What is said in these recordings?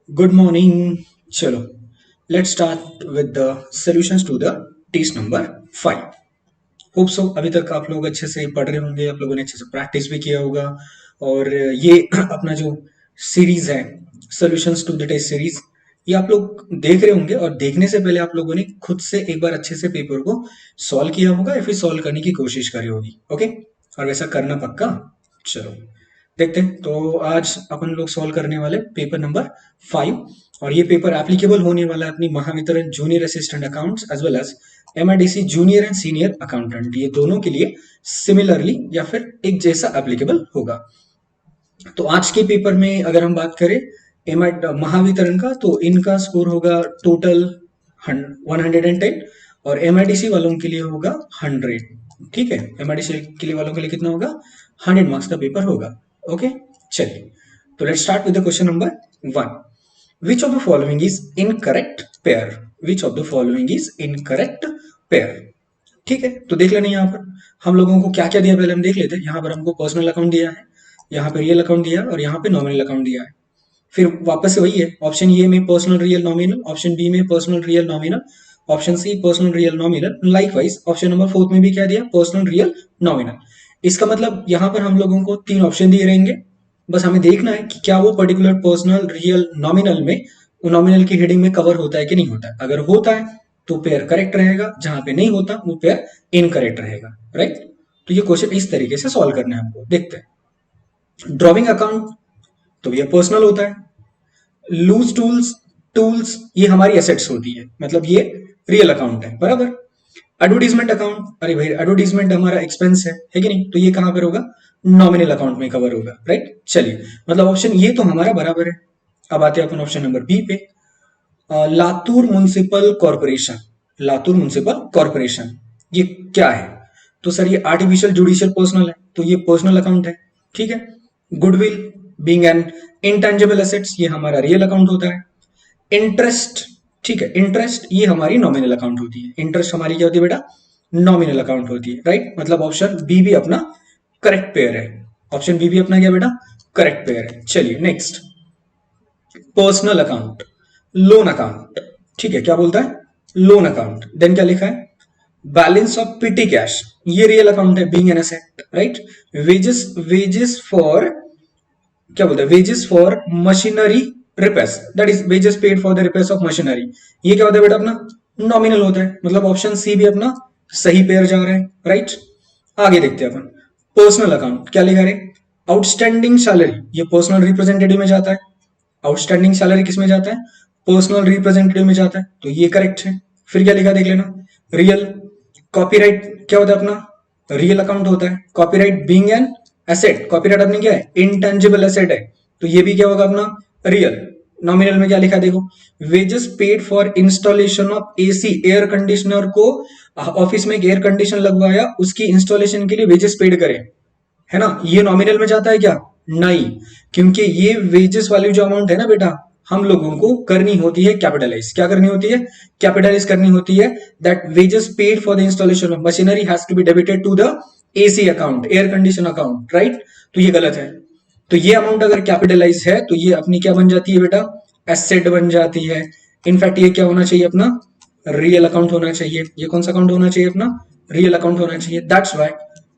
Good morning. चलो let's start with the solutions to the test number 5. Hope so अभी तक आप लोग अच्छे से पढ़ रहे होंगे, आप लोगों ने अच्छे से प्रैक्टिस भी किया होगा। और ये अपना जो सीरीज है solutions to the test series, ये आप लोग देख रहे होंगे और देखने से पहले आप लोगों ने खुद से एक बार अच्छे से पेपर को सॉल्व किया होगा या फिर सॉल्व करने की कोशिश करी होगी। ओके, और वैसा करना पक्का। चलो देखते हैं। तो आज अपन लोग सॉल्व करने वाले पेपर नंबर 5, और ये पेपर एप्लीकेबल होने वाला है अपनी Mahavitaran junior assistant accounts as well as MIDC junior and senior accountant, ये दोनों के लिए सिमिलरली या फिर एक जैसा एप्लीकेबल होगा। तो आज के पेपर में अगर हम बात करें महावितरण का, तो इनका स्कोर होगा टोटल 110 और एमआईडीसी वालों के लिए होगा 100। ठीक है, एमआईडीसी के लिए वालों के लिए कितना होगा? 100 मार्क्स का पेपर होगा। ओके, चलिए तो let's start with the question number 1। Which of the following is incorrect pair? Which of the following is incorrect pair? ठीक है, तो देख लेना। यहाँ पर हम लोगों को क्या क्या दिया पहले हम देख लेते हैं। यहाँ पर हमको पर्सनल अकाउंट दिया है, यहाँ पे रियल अकाउंट दिया है और यहाँ पे नॉमिनल अकाउंट दिया है। फिर वापस से वही है, ऑप्शन ए में personal real nominal, option B में personal real nominal, option C personal real nominal. Likewise option number 4 में भी क्या दिया? Personal real nominal. इसका मतलब यहाँ पर हम लोगों को 3 ऑप्शन दिए रहेंगे, बस हमें देखना है कि क्या वो पर्टिकुलर पर्सनल रियल नॉमिनल में नॉमिनल की हेडिंग में कवर होता है कि नहीं होता है। अगर होता है तो पेयर करेक्ट रहेगा, जहां पे नहीं होता वो पेयर इनकरेक्ट रहेगा। राइट, तो ये क्वेश्चन इस तरीके से सॉल्व करना है हमको। देखते हैं। ड्रॉइंग अकाउंट तो ये पर्सनल होता है। लूज टूल्स, टूल्स ये हमारी एसेट्स होती है, मतलब ये रियल अकाउंट है, बराबर। एडवर्टीजमेंट अकाउंट, अरे भाई एडवर्टीजमेंट हमारा एक्सपेंस है कि नहीं, तो ये कहां पर होगा? नॉमिनल अकाउंट में कवर होगा। राइट, चलिए मतलब ऑप्शन ये तो हमारा बराबर है। अब आते हैं अपन ऑप्शन नंबर बी पे। Latur municipal corporation, Latur municipal corporation ये क्या है? तो सर ये आर्टिफिशियल जुडिशियल पर्सनल है, तो ये पर्सनल अकाउंट है। ठीक है। Goodwill being an intangible assets, ये हमारा रियल अकाउंट होता है। इंटरेस्ट, ठीक है, इंटरेस्ट ये हमारी नॉमिनल अकाउंट होती है। इंटरेस्ट हमारी क्या होती है बेटा? नॉमिनल अकाउंट होती है। राइट, मतलब ऑप्शन बी भी अपना करेक्ट पेयर है। ऑप्शन बी भी अपना क्या बेटा? करेक्ट पेयर है। चलिए next, personal account, loan account. ठीक है, क्या बोलता है? Loan account. देन क्या लिखा है? बैलेंस ऑफ पिटी कैश, ये रियल अकाउंट है being an asset. Right, wages, wages for, क्या बोलते हैं? Wages for machinery repairs, that is wages paid for the repairs of machinery, ये क्या होता है बेटा? अपना नॉमिनल होता है, मतलब ऑप्शन सी भी अपना सही पेयर जा रहा है। राइट, आगे देखते हैं अपन। पर्सनल अकाउंट क्या लिखा है? आउटस्टैंडिंग सैलरी, ये पर्सनल रिप्रेजेंटेटिव में जाता है। आउटस्टैंडिंग सैलरी किस में जाता है? पर्सनल रिप्रेजेंटेटिव में जाता है, तो ये करेक्ट है। फिर क्या लिखा देख लेना। रियल कॉपीराइट क्या होता है? अपना रियल अकाउंट होता है। Copyright being an asset, copyright अपनी क्या है? इंटेंजिबल एसेट है, तो ये भी क्या होगा? अपना रियल। नॉमिनल में क्या लिखा देखो? Wages paid for installation of AC, air conditioner को ऑफिस में एक एयर कंडीशन लगवाया, उसकी इंस्टॉलेशन के लिए वेजेस पेड करें, है ना? ये नॉमिनल में जाता है क्या? नहीं, क्योंकि ये वेजेस वाली जो अमाउंट है ना बेटा, हम लोगों को करनी होती है कैपिटलाइज। क्या करनी होती है? कैपिटलाइज करनी होती है। That wages paid for the installation of machinery has to be debited to the AC account, air condition account. Right, तो ये गलत है। तो ये अमाउंट अगर कैपिटलाइज है तो ये अपनी क्या बन जाती है बेटा? एसेट बन जाती है। इनफैक्ट ये क्या होना चाहिए? अपना रियल अकाउंट होना चाहिए। ये कौन सा अकाउंट होना चाहिए? अपना रियल अकाउंट होना चाहिए। That's why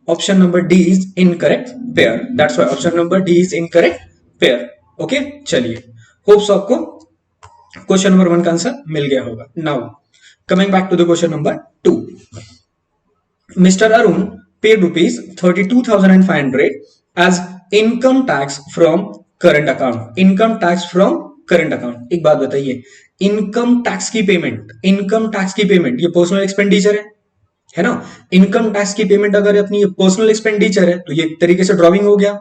option number D is incorrect pair. That's why option number D is incorrect pair. Okay, चलिए होप्स आपको क्वेश्चन नंबर 1 का आंसर मिल गया होगा। Now coming back to the question number 2। Mr. Arun paid rupees 32,500 as income tax from current account. Income tax from current account। एक बात बताइए, income tax की पेमेंट, इनकम टैक्स की पेमेंट ये पर्सनल एक्सपेंडिचर है ना? इनकम टैक्स की payment अगर अपनी पर्सनल एक्सपेंडिचर है तो ये एक तरीके से ड्रॉइंग हो गया।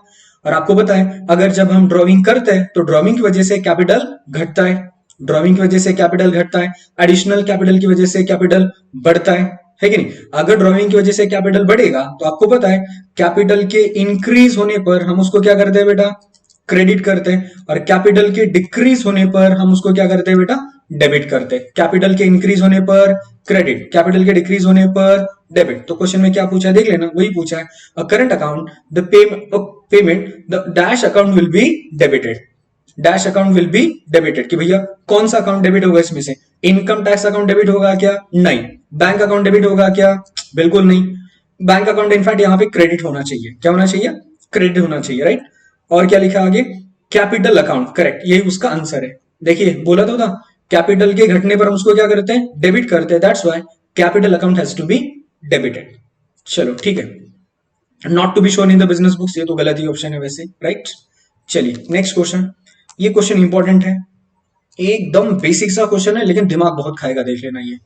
और आपको पता है अगर जब हम ड्रॉइंग करते हैं तो ड्रॉइंग की वजह से कैपिटल घटता है, ड्रॉइंग की वजह से कैपिटल घटता है, एडिशनल कैपिटल की वजह से कैपिटल बढ़ता है कि नहीं? अगर ड्रॉइंग की वजह से कैपिटल बढ़ेगा तो आपको पता है कैपिटल के इंक्रीज होने पर हम उसको क्या करते हैं बेटा? क्रेडिट करते हैं। और कैपिटल के डिक्रीज होने पर हम उसको क्या करते हैं बेटा? डेबिट करते हैं। कैपिटल के इंक्रीज होने पर क्रेडिट, कैपिटल के डिक्रीज होने पर डेबिट। तो क्वेश्चन में क्या पूछा है देख लेना, वही पूछा है। A current account the payment the dash account will be debited. Dash account will be debited, कि भैया कौन सा अकाउंट डेबिट होगा इसमें से, इनकम टैक्स अकाउंट डेबिट होगा क्या, नहीं। बैंक अकाउंट डेबिट होगा क्या, बिल्कुल नहीं। बैंक अकाउंट इनफैक्ट यहाँ पे क्रेडिट होना चाहिए, क्या होना चाहिए, क्रेडिट होना चाहिए, राइट। और क्या लिखा आगे, कैपिटल अकाउंट, करेक्ट, यही उसका आंसर है। देखिए बोला तो था, कैपिटल के घटने पर हम उसको क्या करते हैं, डेबिट करते हैं, that's why capital account has to be debited. चलो ठीक है, not to be shown in the business books, ये तो गलत ही ऑप्शन है वैसे, राइट। चलिए नेक्स्ट क्वेश्चन, ये क्वेश्चन इंपॉर्टेंट है, एकदम बेसिक सा क्वेश्चन है लेकिन दिमाग बहुत खाएगा, देख लेना ये,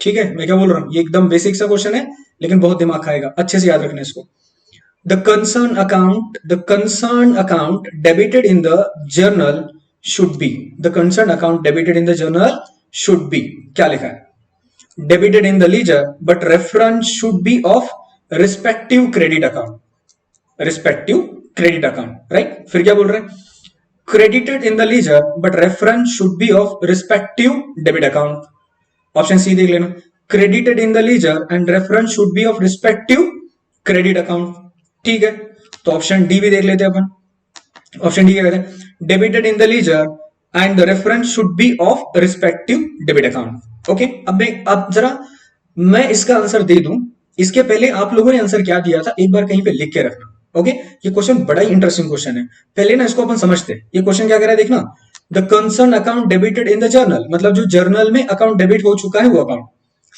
ठीक है। मैं क्या बोल रहा हूँ, ये एकदम बेसिक सा क्वेश्चन है लेकिन बहुत दिमाग खाएगा, अच्छे से याद रखना इसको। The concerned account debited in the journal should be, the concerned account debited in the journal should be, क्या लिखा है, debited in the ledger but reference should be of respective credit account, respective credit account, right। फिर क्या बोल रहे हैं, credited in the ledger but reference should be of respective debit account, option C देख लेना, credited in the ledger and reference should be of respective credit account, ठीक है। तो ऑप्शन डी भी देख लेते हैं अपन, ऑप्शन डी क्या कहते हैं, debited in the ledger and the reference should be of respective debit account, okay. अब जरा मैं इसका आंसर दे दूं, इसके पहले आप लोगों ने आंसर क्या दिया था एक बार कहीं पे लिख के रखना, ओके। ये क्वेश्चन बड़ा ही इंटरेस्टिंग क्वेश्चन है, पहले ना इसको अपन समझते हैं। ये क्वेश्चन क्या कह रहा है देखना, the concern account debited in the journal, मतलब जो जर्नल में अकाउंट डेबिट हो चुका है वो अकाउंट।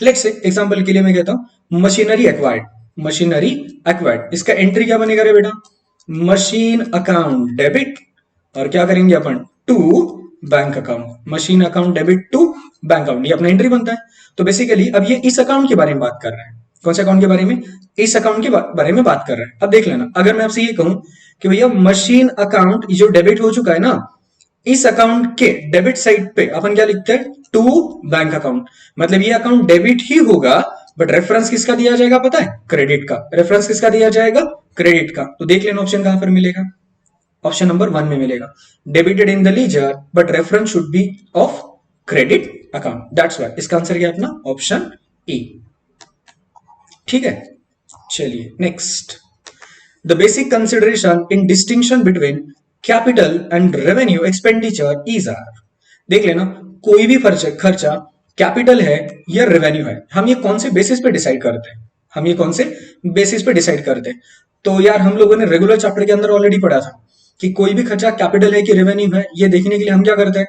लेट्स से एग्जांपल के लिए मैं कहता हूं मशीनरी एक्वायर्ड, मशीनरी एक्वायर्ड, इसका एंट्री क्या बनेगा रे बेटा, मशीन अकाउंट डेबिट, और क्या करेंगे अपन, to bank account, machine account debit to bank account, ये अपना एंट्री बनता है। तो बेसिकली अब ये इस अकाउंट के बारे में बात कर रहे हैं, कौन से अकाउंट के बारे में, इस अकाउंट के बारे में बात कर रहे हैं। अब देख लेना, अगर मैं आपसे ये कहूं कि भैया मशीन अकाउंट जो डेबिट हो चुका है ना, इस अकाउंट के डेबिट साइड पे अपन क्या लिखते हैं, टू बैंक अकाउंट, मतलब ये अकाउंट डेबिट ही होगा बट रेफरेंस किसका दिया जाएगा पता है, क्रेडिट का, रेफरेंस किसका दिया जाएगा, क्रेडिट का। तो देख लेना ऑप्शन कहां पर मिलेगा, ऑप्शन नंबर 1 में मिलेगा, debited in the ledger but reference should be of credit account, that's why इसका आंसर क्या अपना ऑप्शन ई, ठीक है। चलिए next, the basic consideration in distinction between capital and revenue expenditure is are, देख लेना कोई भी खर्चा कैपिटल है या रेवेन्यू है, हम ये कौन से बेसिस पे डिसाइड करते हैं, हम ये कौन से बेसिस पे डिसाइड करते हैं। तो यार हम लोगों ने रेगुलर चैप्टर के अंदर ऑलरेडी पढ़ा था कि कोई भी खर्चा कैपिटल है कि रेवेन्यू है, ये देखने के लिए हम क्या करते हैं,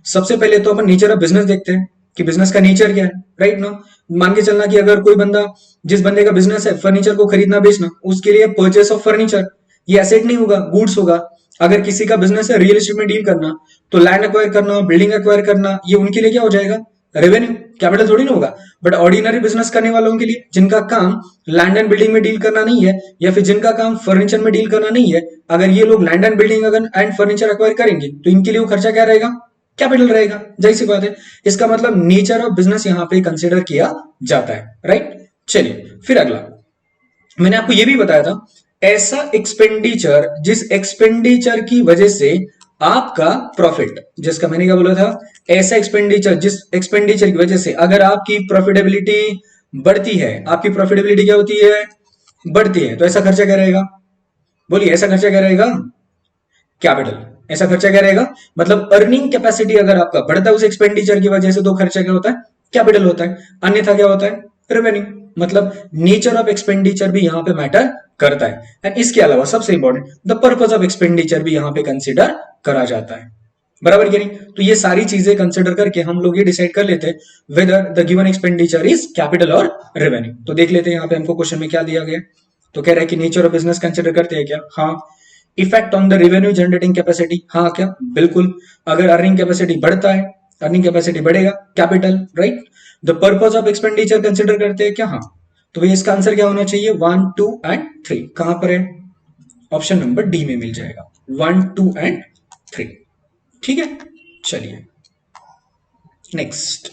सबसे पहले तो अपन नेचर ऑफ बिजनेस देखते हैं कि बिजनेस का नेचर क्या है, राइट ना। मान के चलना कि अगर कोई बंदा, जिस बंदे का बिजनेस है फर्नीचर को खरीदना बेचना, उसके लिए परचेस ऑफ फर्नीचर ये एसेट नहीं होगा, गुड्स होगा। अगर किसी का बिजनेस है रियल एस्टेट में डील करना, तो लैंड एक्वायर करना, बिल्डिंग एक्वायर करना, ये उनके लिए क्या हो जाएगा, रेवेन्यू, कैपिटल थोड़ी ना होगा। बट ऑर्डिनरी बिजनेस करने वालों के लिए, जिनका काम लैंड एंड बिल्डिंग में डील करना नहीं है, या फिर जिनका काम फर्नीचर में डील करना नहीं है, अगर ये लोग land and building and furniture acquire करेंगे तो इनके लिए वो खर्चा क्या रहेगा, कैपिटल रहेगा, जाहिर सी बात है। इसका मतलब नेचर ऑफ बिजनेस यहाँ पे कंसिडर किया जाता है, राइट। चलिए फिर अगला, मैंने आपको ये भी बताया था, ऐसा एक्सपेंडिचर जिस एक्सपेंडिचर की वजह से आपका प्रॉफिट, जिसका मैंने क्या बोला था, ऐसा एक्सपेंडिचर जिस एक्सपेंडिचर की वजह से अगर आपकी प्रॉफिटेबिलिटी बढ़ती है, आपकी प्रॉफिटेबिलिटी क्या होती है, बढ़ती है, तो ऐसा खर्चा क्या रहेगा, बोलिए ऐसा खर्चा क्या रहेगा, कैपिटल। ऐसा खर्चा क्या रहेगा, मतलब अर्निंग कैपेसिटी अगर आपका बढ़ता है उस एक्सपेंडिचर की वजह से, तो खर्चा क्या होता है, कैपिटल होता है, अन्यथा क्या होता है, रेवेन्यू। मतलब नेचर ऑफ एक्सपेंडिचर भी यहां पे मैटर करता है। एंड इसके अलावा सबसे important, the purpose of expenditure भी यहां पे कंसीडर करा जाता है, बराबर क्या नहीं। तो ये सारी चीजें कंसिडर करके हम लोग ये डिसाइड कर लेते हैं whether the given expenditure is capital और रेवेन्यू। तो देख लेते हैं यहाँ पे हमको क्वेश्चन में क्या दिया गया, तो कह रहा है कि नेचर ऑफ बिजनेस कंसिडर करते हैं क्या, हाँ। Effect on the revenue generating capacity, हाँ क्या, बिल्कुल। अगर अर्निंग कैपेसिटी बढ़ता है, अर्निंग कैपेसिटी बढ़ेगा, capital, right. The purpose of expenditure consider करते हैं क्या, हाँ। तो भैया इसका आंसर क्या होना चाहिए, 1, 2 एंड 3, कहां पर है, ऑप्शन नंबर डी में मिल जाएगा, 1, 2 एंड 3, ठीक है। चलिए नेक्स्ट,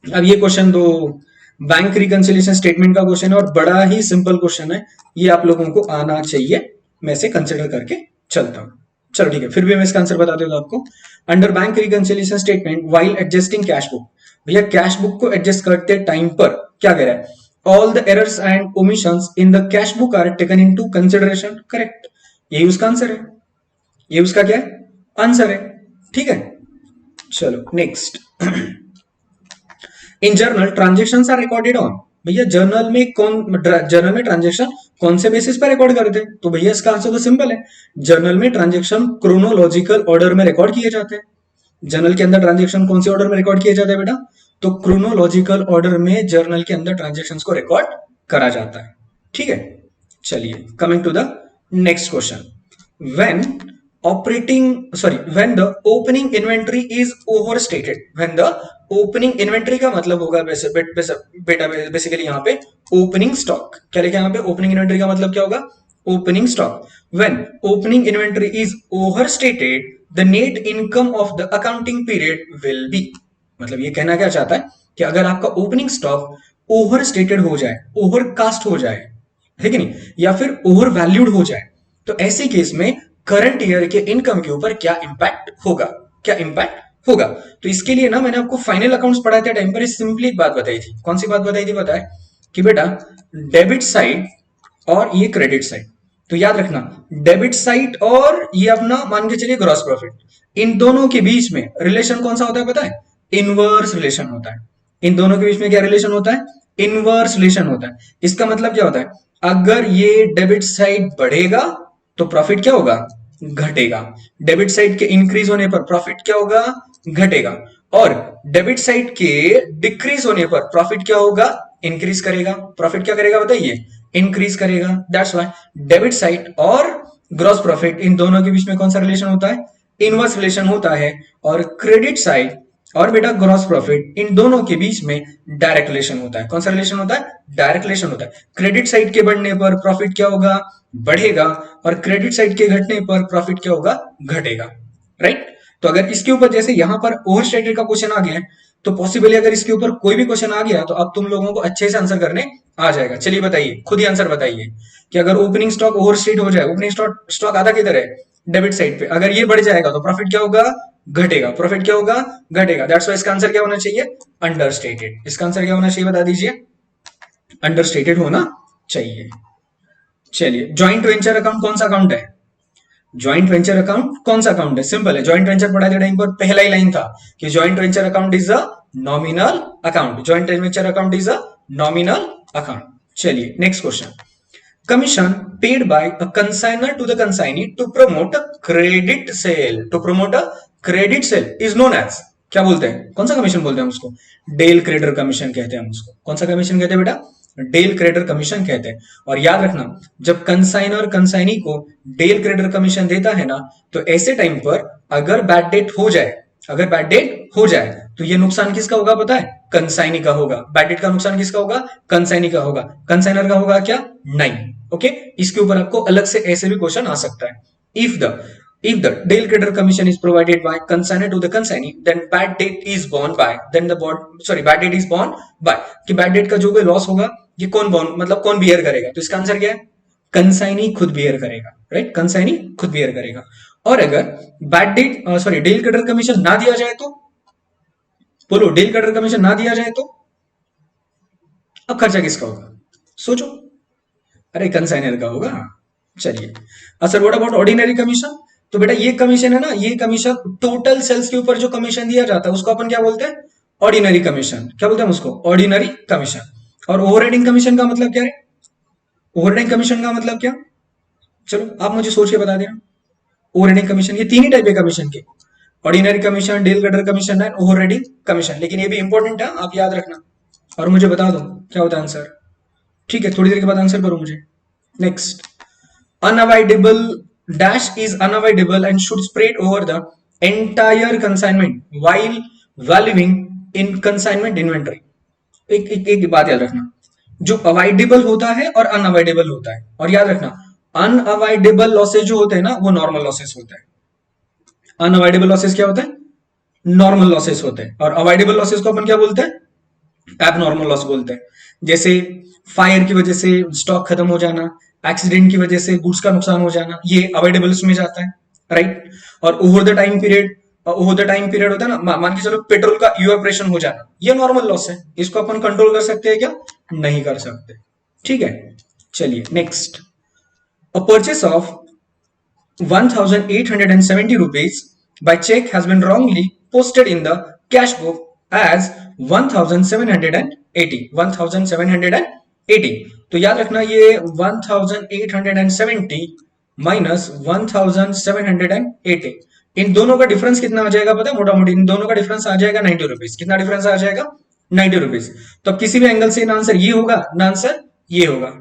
अब ये क्वेश्चन तो बैंक रिकंसिलिएशन स्टेटमेंट का क्वेश्चन है और बड़ा ही सिंपल क्वेश्चन है, ये आप लोगों को आना चाहिए, मैं इसे कंसिडर करके चलता हूं। चलो ठीक है, फिर भी मैं इसका आंसर बता देता हूं आपको। Under bank reconciliation statement while adjusting cash book, भैया कैश बुक को एडजस्ट करते टाइम पर क्या कह रहा है, all the errors and omissions in the cash book are taken into consideration, correct, यही उसका आंसर है, ये उसका क्या है, आंसर है। ठीक है, चलो next. In journal transaction are recorded on, भैया जर्नल में ट्रांजेक्शन कौन से बेसिस पर रिकॉर्ड करते हैं, तो भैया इसका आंसर तो सिंपल है, जर्नल में ट्रांजेक्शन क्रोनोलॉजिकल ऑर्डर में रिकॉर्ड किए जाते हैं। जर्नल के अंदर ट्रांजेक्शन कौन से ऑर्डर में रिकॉर्ड किए जाते हैं बेटा, तो क्रोनोलॉजिकल ऑर्डर में जर्नल के अंदर ट्रांजेक्शन को रिकॉर्ड करा जाता है। ठीक है, चलिए coming to the next question. When when the opening inventory is overstated, when the opening inventory का मतलब होगा बेटा बेसिकली यहाँ पे ओपनिंग स्टॉक, क्या लिखा है यहाँ पे, ओपनिंग इन्वेंटरी का मतलब क्या होगा, opening stock. when opening inventory is overstated the net income of the accounting period will be, मतलब ये कहना क्या चाहता है कि अगर आपका ओपनिंग स्टॉक ओवर स्टेटेड हो जाए, ओवरकास्ट हो जाए, है कि नहीं, या फिर ओवर वैल्यूड हो जाए, तो ऐसे केस में करंट ईयर के इनकम के ऊपर क्या इंपैक्ट होगा, क्या इंपैक्ट होगा। तो इसके लिए ना मैंने आपको फाइनल अकाउंट्स पढ़ाते टाइम पर सिंपली एक बात बताई थी, कौन सी बात बताई थी पता है, कि बेटा डेबिट साइड और ये क्रेडिट साइड, तो याद रखना डेबिट साइड और ये अपना मान के चलिए ग्रॉस प्रॉफिट, इन दोनों के बीच में रिलेशन कौन सा होता है पता है, इनवर्स रिलेशन होता है। इन दोनों के बीच में क्या रिलेशन होता है, इनवर्स रिलेशन होता है। इसका मतलब क्या होता है, अगर ये डेबिट साइड बढ़ेगा तो प्रॉफिट क्या होगा, घटेगा। डेबिट साइड के इंक्रीज होने पर प्रॉफिट क्या होगा, घटेगा। और डेबिट साइड के डिक्रीज होने पर प्रॉफिट क्या होगा, इंक्रीज करेगा। प्रॉफिट क्या करेगा बताइए, इंक्रीज करेगा। दैट्स व्हाई डेबिट साइड और ग्रॉस प्रॉफिट इन दोनों के बीच में कौन सा रिलेशन होता है, इनवर्स रिलेशन होता है। और क्रेडिट साइड और बेटा ग्रॉस प्रॉफिट इन दोनों के बीच में डायरेक्ट रिलेशन होता है। कौन सा रिलेशन होता है, डायरेक्ट रिलेशन होता है। क्रेडिट साइड के बढ़ने पर प्रॉफिट क्या होगा, बढ़ेगा, और क्रेडिट साइड के घटने पर प्रॉफिट क्या होगा, घटेगा। राइट, तो अगर इसके ऊपर जैसे यहां पर ओवर स्टेटेड का क्वेश्चन आ गया है, तो पॉसिबली अगर इसके ऊपर कोई भी क्वेश्चन आ गया तो अब तुम लोगों को अच्छे से आंसर करने आ जाएगा। चलिए बताइए, खुद ही आंसर बताइए कि अगर ओपनिंग स्टॉक ओवर स्टेट हो जाए, ओपनिंग स्टॉक आधा किधर है, डेबिट साइड पे, अगर ये बढ़ जाएगा तो प्रॉफिट क्या होगा, घटेगा। प्रॉफिट क्या होगा, घटेगा। दैट्स व्हाई इसका आंसर क्या होना चाहिए, अंडरस्टेटेड। इसका आंसर क्या होना चाहिए बता दीजिए, अंडरस्टेटेड होना चाहिए। चलिए, ज्वाइंट वेंचर अकाउंट कौन सा अकाउंट है, ज्वाइंट वेंचर अकाउंट कौन सा अकाउंट है, सिंपल है। ज्वाइंट वेंचर पढ़ाते टाइम पर पहला ही लाइन था कि joint venture account is a nominal account, joint venture account is a nominal account. चलिए next question. Commission paid by a consignor to the consignee to promote a credit sale, to promote a credit sale is known as, क्या बोलते हैं, कौन सा commission बोलते हैं उसको, del creditor commission कहते हैं उसको। कौन सा कमीशन कहते हैं बेटा, डेल क्रेडिटर कमीशन कहते हैं। और याद रखना, जब कंसाइनर कंसाइनी को डेल क्रेडिटर कमीशन देता है ना, तो ऐसे टाइम पर अगर बैड डेट हो जाए, अगर बैड डेट हो जाए तो ये नुकसान किसका होगा पता है, कंसाइनी का होगा। बैड डेट का नुकसान किसका होगा, कंसाइनी का होगा। कंसाइनर का होगा क्या, नहीं। ओके, इसके ऊपर आपको अलग से ऐसे भी क्वेश्चन आ सकता है। if the deal creditor commission is provided by consignor to the consignee, then bad debt is borne by, then the bad debt is borne by, कि bad debt का जो भी लॉस होगा ये कौन बॉर्न मतलब कौन बियर करेगा, तो इसका आंसर क्या है, कंसाइनी खुद बियर करेगा। राइट, कंसाइनी खुद बियर करेगा। और अगर bad debt deal credere commission ना दिया जाए तो, बोलो डील क्रेडिटर कमीशन ना दिया जाए तो अब खर्चा किसका होगा, सोचो। अरे कंसाइनर का होगा। चलिए, sir what about ordinary commission, तो बेटा ये कमीशन है ना, ये कमीशन टोटल सेल्स के ऊपर जो कमीशन दिया जाता है उसको अपन क्या बोलते हैं, ऑर्डिनरी कमीशन। क्या बोलते हैं उसको, ऑर्डिनरी कमीशन। और ओवरहेडिंग कमीशन का मतलब क्या है, ओवरहेडिंग कमीशन का मतलब क्या, चलो आप मुझे सोच के बता देना। ओवरहेडिंग कमीशन, ये तीन ही टाइप है कमीशन के, ordinary commission, del credere commission and overriding commission. लेकिन ये भी इंपॉर्टेंट है, आप याद रखना और मुझे बता दो क्या होता है आंसर। ठीक है, थोड़ी देर के बाद आंसर करो मुझे। Next, unavoidable dash is unavoidable and should spread over the entire consignment while valuing in consignment inventory। एक बात याद रखना, जो अवॉइडेबल होता है और अनअवॉइडेबल होता है। और याद रखना, अनअवॉइडेबल लॉसेज जो होते हैं ना वो नॉर्मल लॉसेस होते हैं। अनअवॉइडेबल लॉसेस क्या होते हैं, नॉर्मल लॉसेस होते हैं। और अवॉइडेबल लॉसेस को अपन क्या बोलते हैं, एबनॉर्मल लॉस बोलते हैं। जैसे फायर की वजह से स्टॉक खत्म हो जाना, एक्सीडेंट की वजह से गुड्स का नुकसान हो जाना, ये अवॉइडेबल्स में जाता है। राइट, और ओवर द टाइम पीरियड होता है ना, मान के चलो पेट्रोल का इवेपोरेशन हो जाना, ये नॉर्मल लॉस है। इसको अपन कंट्रोल कर सकते हैं क्या, नहीं कर सकते। ठीक है, चलिए next. A purchase of 1,870 rupees by check has been wrongly posted in the cash book as 1,780 1,780। तो याद रखना ये 1,870 माइनस 1,780, इन दोनों का डिफरेंस कितना आ जाएगा पता है? मोटा मोटी इन दोनों का डिफरेंस आ जाएगा 90 रुपीज। कितना डिफरेंस आ जाएगा? 90 रुपीज। तो अब किसी भी एंगल से ना आंसर ये होगा ना आंसर ये होगा,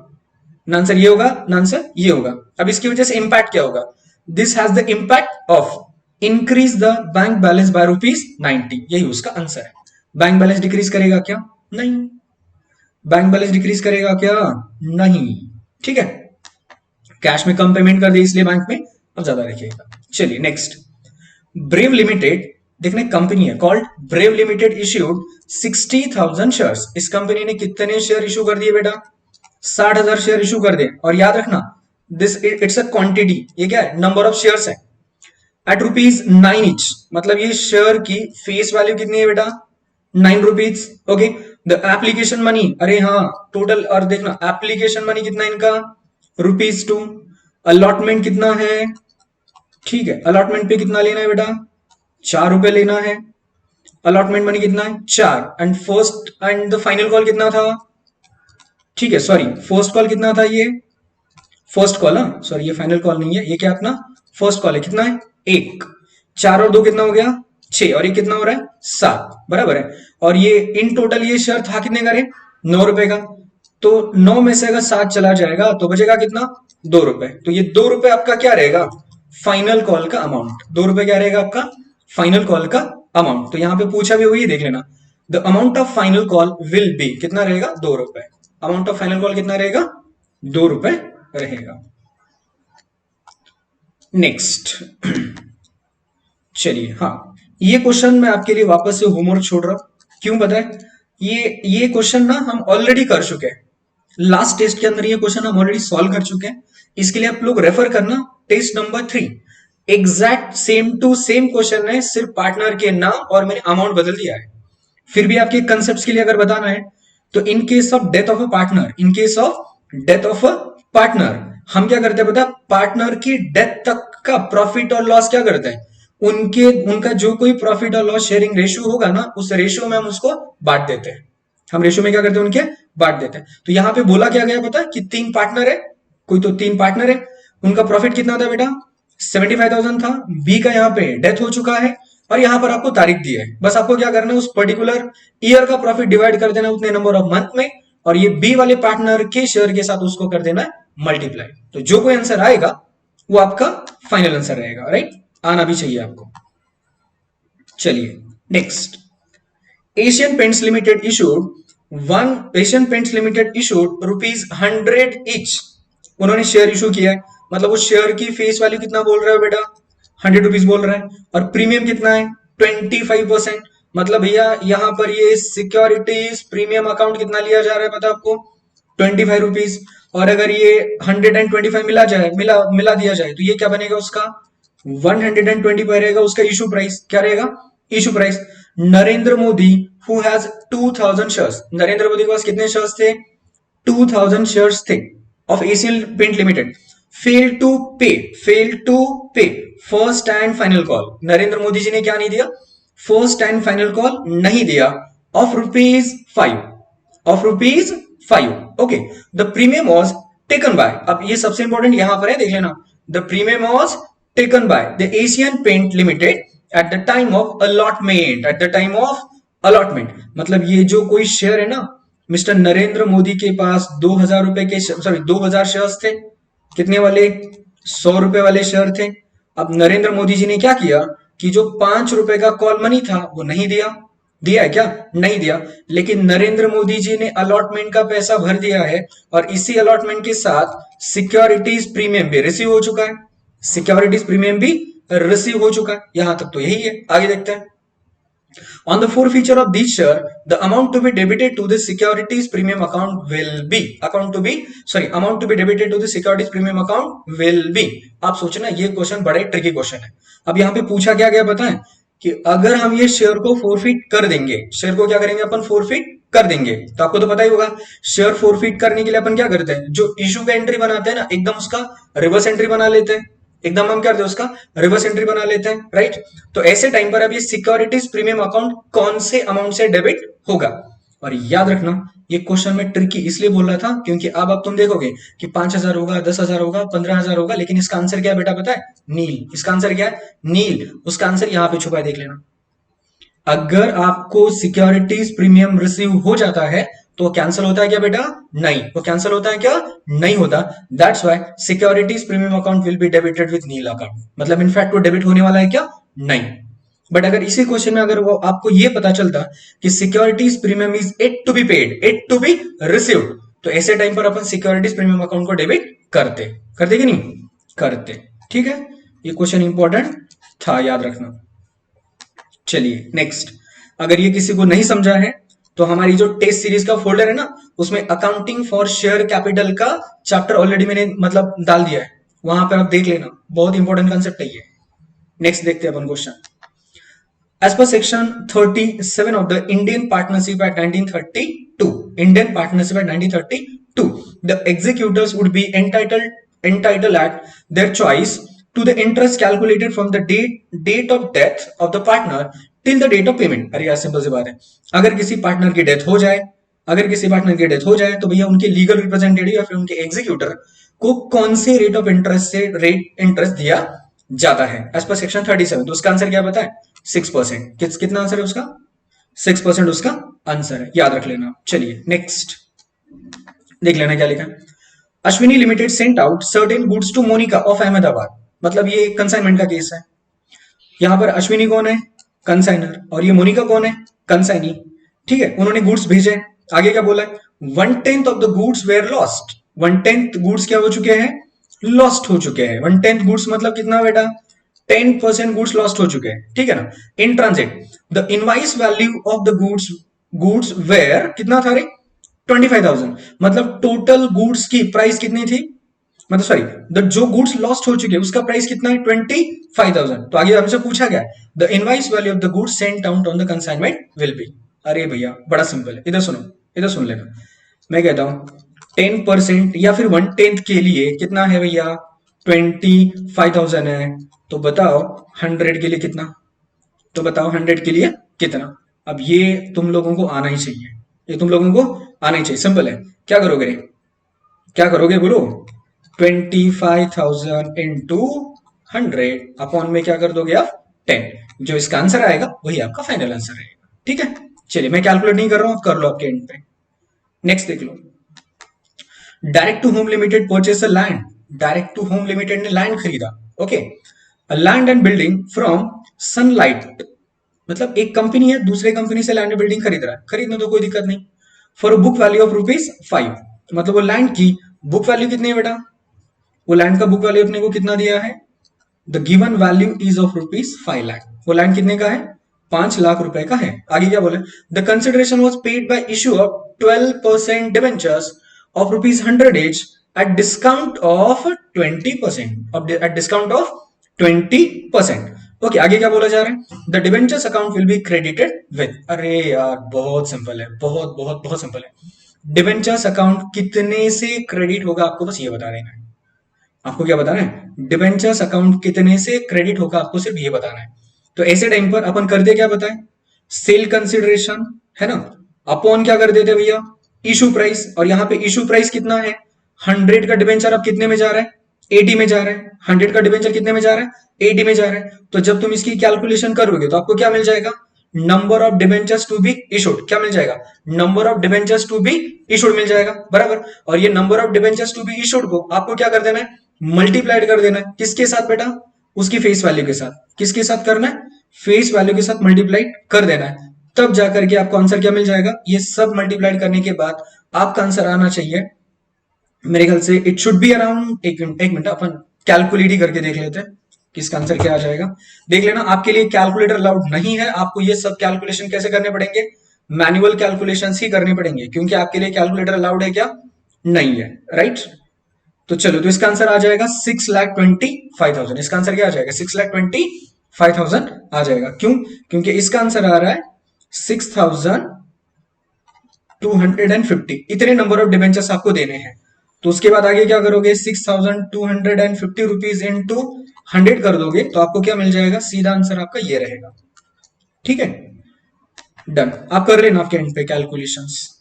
ना आंसर ये होगा ना आंसर ये होगा। अब इसकी वजह से इंपैक्ट क्या होगा? This has the impact of increase the bank balance bye ₹90। यही उसका आंसर है। बैंक बैलेंस डिक्रीज करेगा क्या? नहीं। बैंक बैलेंस डिक्रीज करेगा क्या? नहीं। ठीक है, कैश में कम पेमेंट कर दी इसलिए बैंक में अब ज्यादा रखिएगा। चलिए नेक्स्ट, ब्रेव लिमिटेड, देखने कंपनी है called brave limited issued 60,000 shares. इस कंपनी ने कितने शेयर इशू कर दिए बेटा? 60,000 शेयर इशू कर दे। और याद रखना दिस इट्स अ क्वांटिटी, ये क्या है? नंबर ऑफ शेयर्स है। एट ₹9 ईच, मतलब ये शेयर की फेस वैल्यू कितनी है बेटा? 9 rupees. Okay, the application money, अरे हाँ टोटल, और देखना एप्लीकेशन मनी कितना इनका? ₹2। अलॉटमेंट कितना है? ठीक है, अलॉटमेंट पे कितना लेना है बेटा? ₹4 लेना है। अलॉटमेंट मनी कितना है? 4। And first and the final call कितना था? ठीक है, सॉरी फर्स्ट कॉल कितना था? ये फर्स्ट कॉल, हाँ सॉरी ये फाइनल कॉल नहीं है, ये क्या अपना फर्स्ट कॉल है। कितना है? 1। 4 और 2 कितना हो गया? 6। और ये कितना हो रहा है? 7, बराबर है। और ये इन टोटल ये शेयर था कितने का रे? ₹9 का। तो 9 में से अगर 7 चला जाएगा तो बचेगा कितना? ₹2। तो ये ₹2 आपका क्या रहेगा? फाइनल कॉल का अमाउंट। ₹2 क्या रहेगा आपका? फाइनल कॉल का अमाउंट। तो यहां पे पूछा भी हुई, देख लेना, the amount of final call will be, कितना रहेगा? ₹2। अमाउंट ऑफ फाइनल कॉल कितना रहेगा? ₹2 रहेगा। नेक्स्ट चलिए, हाँ ये क्वेश्चन मैं आपके लिए वापस से होमवर्क छोड़ रहा हूं। क्यों पता है? ये क्वेश्चन ना हम ऑलरेडी कर चुके हैं, लास्ट टेस्ट के अंदर ये क्वेश्चन हम ऑलरेडी सॉल्व कर चुके हैं। इसके लिए आप लोग रेफर करना test number 3। Exact same to same question है, सिर्फ पार्टनर के नाम और मैंने अमाउंट बदल दिया है। फिर भी आपके कंसेप्ट के लिए अगर बताना है तो इन case of death of a partner, in case of death of a partner हम क्या करते हैं पता? पार्टनर की डेथ तक का प्रॉफिट और लॉस क्या करते हैं? उनका जो कोई प्रॉफिट और लॉस शेयरिंग रेशियो होगा ना, उस रेशियो में हम उसको बांट देते हैं। हम रेशियो में क्या करते हैं? उनके बांट देते हैं। तो यहां पे बोला क्या गया पता? कि 3 पार्टनर है, कोई तो 3 पार्टनर है, उनका प्रॉफिट कितना था बेटा? 75,000 था। बी का यहाँ पे डेथ हो चुका है और यहां पर आपको तारीख दी है। बस आपको क्या करना है? उस पर्टिकुलर ईयर का प्रॉफिट डिवाइड कर देना उतने नंबर ऑफ मंथ में, और ये बी वाले पार्टनर के शेयर के साथ उसको कर देना मल्टीप्लाई। तो जो कोई आंसर आएगा वो आपका फाइनल आंसर रहेगा, राइट? आना भी चाहिए आपको। चलिए next, Asian paints limited issued ₹100 each. उन्होंने शेयर इशू किया है, मतलब उस शेयर की फेस वैल्यू कितना बोल रहे हो बेटा? ₹100 बोल रहा है। और प्रीमियम कितना है? 25%। मतलब भैया यहां पर ये सिक्योरिटीज प्रीमियम अकाउंट कितना लिया जा रहा है पता आपको? ₹25। और अगर ये 125 मिला दिया जाए तो ये क्या बनेगा उसका? 125 रहेगा उसका इशू प्राइस। क्या रहेगा? Issue price. Narendra Modi who has 2000 shares, Narendra Modi के पास कितने शेयर्स थे? 2000 शेयर्स थे of Asian paint limited. Fail to pay first and final call. Narendra Modi ji ने क्या नहीं दिया? फर्स्ट एंड फाइनल कॉल नहीं दिया of ₹5। Okay, the premium was taken by, अब ये सबसे इंपॉर्टेंट यहां पर है, देख लेना, the premium was taken by the Asian paint limited at the time of allotment. मतलब ये जो कोई शेयर है ना, मिस्टर नरेंद्र मोदी के पास दो हजार शेयर थे। कितने वाले? ₹100 वाले शेयर थे। अब नरेंद्र मोदी जी ने क्या किया कि जो ₹5 का कॉल मनी था वो नहीं दिया। दिया है क्या? नहीं दिया। लेकिन नरेंद्र मोदी जी ने अलॉटमेंट का पैसा भर दिया है, और इसी अलॉटमेंट के साथ सिक्योरिटीज प्रीमियम भी रिसीव हो चुका है। सिक्योरिटीज प्रीमियम भी रिसीव हो चुका है। यहां तक तो यही है, आगे देखते हैं। On the forfeiture of this share, the amount to be debited to the securities premium account will be amount to be debited to the securities premium account will be। आप सोचना ये क्वेश्चन बड़ा ही ट्रिकी क्वेश्चन है। अब यहाँ पे पूछा क्या गया पता है? कि अगर हम ये शेयर को फोरफिट कर देंगे, शेयर को क्या करेंगे अपन? फोरफिट कर देंगे। तो आपको तो पता ही होगा शेयर फोरफिट करने के लिए अपन क्या करते हैं? जो इशू का एंट्री बनाते हैं ना, एकदम उसका रिवर्स एंट्री बना लेते हैं। एकदम हम क्या करते हैं उसका रिवर्स एंट्री बना लेते हैं, राइट। तो ऐसे टाइम पर अब ये सिक्योरिटीज प्रीमियम अकाउंट कौन से अमाउंट से डेबिट होगा। और याद रखना ये क्वेश्चन में ट्रिकी इसलिए बोल रहा था क्योंकि अब तुम देखोगे कि 5,000 होगा, 10,000 होगा, 15,000 होगा, लेकिन इसका आंसर क्या है बेटा पता है, नील। इसका आंसर क्या है, नील। उसका आंसर यहाँ पे छुपा है, देख लेना। अगर आपको सिक्योरिटीज प्रीमियम रिसीव हो जाता है तो कैंसिल होता है क्या बेटा, नहीं। वो कैंसिल होता है क्या, नहीं होता। That's why securities premium account will be debited with nil account, मतलब इनफैक्ट वो डेबिट होने वाला है क्या, नहीं। बट अगर इसी क्वेश्चन में अगर वो आपको ये पता चलता कि securities premium is yet to be paid, yet to be received, तो ऐसे टाइम पर अपन सिक्योरिटीज प्रीमियम अकाउंट को डेबिट करते करते कि नहीं करते, ठीक है। ये क्वेश्चन इंपॉर्टेंट था, याद रखना। चलिए नेक्स्ट, अगर ये किसी को नहीं समझा है तो हमारी जो टेस्ट सीरीज का फोल्डर है ना, उसमें अकाउंटिंग फॉर शेयर कैपिटल का चैप्टर ऑलरेडी मैंने मतलब डाल दिया है, वहां पर आप देख लेना, बहुत इंपॉर्टेंट कंसेप्ट है ये। नेक्स्ट देखते हैं अपन question. As per section 37 of the Indian Partnership Act 1932, Indian Partnership Act 1932, the executors would be entitled at their choice to the interest calculated from the date of death of the partner till the date of payment। अरे यार simple सी बात है, अगर किसी partner की death हो जाए, अगर किसी पार्टनर की डेथ हो जाए तो भैया उनके लीगल रिप्रेजेंटेटिव या फिर उनके एग्जीक्यूटर को कौन से रेट ऑफ इंटरेस्ट से रेट इंटरेस्ट दिया जाता है एज पर सेक्शन 37। तो उसका आंसर क्या पता है, 6%। कितना आंसर है उसका, 6% उसका आंसर है, याद रख लेना। चलिए नेक्स्ट देख लेना क्या लिखा है। Ashwini limited sent out certain goods to Monika of Ahmedabad, मतलब ये कंसाइनमेंट का केस है। यहां पर अश्विनी कौन है, कंसाइनर, और ये मोनिका कौन है, कंसाइनी, ठीक है। उन्होंने गुड्स भेजे, आगे क्या बोला है, 1/10 of the goods where lost. 1/10 goods क्या हो चुके हैं, लॉस्ट हो चुके हैं। 1/10 गुड्स मतलब कितना बेटा, 10% गुड्स लॉस्ट हो चुके हैं, ठीक है ना। In transit the invoice value of the goods were कितना था रे, 25,000, मतलब टोटल गुड्स की प्राइस कितनी थी, मतलब सॉरी जो गुड्स लॉस्ट हो चुके हैं उसका प्राइस कितना है, 25,000। तो आगे हमसे पूछा गया the invoice value of the goods sent out on the consignment will be. अरे भैया बड़ा सिंपल है, इधर सुनो, इधर सुन लेना। मैं कहता हूं 10% या फिर 1/10 के लिए कितना है भैया, 25,000 है। तो बताओ 100 के लिए कितना, तो बताओ 100 के लिए कितना। अब ये तुम लोगों को आना ही चाहिए, ये तुम लोगों को आना ही चाहिए। सिंपल है, क्या करोगे रे, क्या करोगे बोलो, 25,000 इंटू 100 अपॉन में क्या कर दोगे आप, 10। जो इसका आंसर आएगा वही आपका फाइनल आंसर रहेगा, ठीक है। चलिए मैं कैलकुलेट नहीं कर रहा हूं, कर लो आपके एंड पे। नेक्स्ट देख लो, direct to home limited purchase a land. Direct to home limited ने लैंड खरीदा, okay, land and building from sunlight, मतलब एक कंपनी है दूसरे कंपनी से लैंड बिल्डिंग खरीद रहा है, खरीदने तो कोई दिक्कत नहीं। फॉर बुक वैल्यू ऑफ ₹5, मतलब वो लैंड की बुक वैल्यू कितनी है बेटा, वो लैंड का बुक वैल्यू अपने को कितना दिया है, the given value is of ₹5 lakh. वो लैंड कितने का है, 5 लाख रुपए का है। आगे क्या बोले, the consideration was paid by issue of 12% debentures of ₹100 each at discount of 20%, at discount of 20%। Okay आगे क्या बोला जा रहा है, the debentures account will be credited with. अरे यार बहुत सिंपल है, बहुत बहुत बहुत सिंपल है। डिवेंचर्स अकाउंट कितने से क्रेडिट होगा आपको बस ये बता देना है। आपको क्या बताना है, डिवेंचर्स अकाउंट कितने से क्रेडिट होगा आपको सिर्फ ये बताना है। तो ऐसे टाइम पर अपन कर दे क्या बताएं, सेल कंसिडरेशन है ना, अपॉन क्या कर देते भैया, इशू प्राइस। और यहां पे इशू प्राइस कितना है, 100 का डिवेंचर अब कितने में जा रहा है, 80 में जा रहा है। 100 का डिवेंचर कितने में जा रहा है, 80 में जा रहा है। तो जब तुम इसकी कैलकुलेशन करोगे तो आपको क्या मिल जाएगा, number of debentures to be issued, क्या मिल जाएगा, number of debentures to be issued मिल जाएगा, बराबर। और ये number of debentures to be issued को आपको क्या कर देना है, मल्टीप्लाइड कर देना है, किसके साथ बेटा, उसकी फेस वैल्यू के साथ। किसके साथ करना है, फेस वैल्यू के साथ मल्टीप्लाइड कर देना है, तब जाकर के आपको आंसर क्या मिल जाएगा। ये सब मल्टीप्लाइड करने के बाद आपका आंसर आना चाहिए, मेरे ख्याल से इट शुड बी अराउंड, एक मिनट अपन कैलकुलेट ही करके देख लेते हैं कि इसका आंसर क्या आ जाएगा। देख लेना, आपके लिए कैलकुलेटर अलाउड नहीं है, आपको ये सब कैलकुलेशन कैसे करने पड़ेंगे, मैनुअल कैलकुलेशंस ही करने पड़ेंगे, क्योंकि आपके लिए कैलकुलेटर अलाउड है क्या, नहीं है, राइट। तो चलो, तो इसका आंसर आ जाएगा 6,25,000। इसका आंसर क्या आ जाएगा, 6,25,000 आ जाएगा। क्यों, क्योंकि इसका आंसर आ रहा है 6,250। इतने नंबर ऑफ डिवेंचर्स आपको देने हैं। तो उसके बाद आगे क्या करोगे, 6,250 इंटू 100 कर दोगे तो आपको क्या मिल जाएगा, सीधा आंसर आपका ये रहेगा। ठीक है, डन। आप कर लेना आपके एंड पे calculations.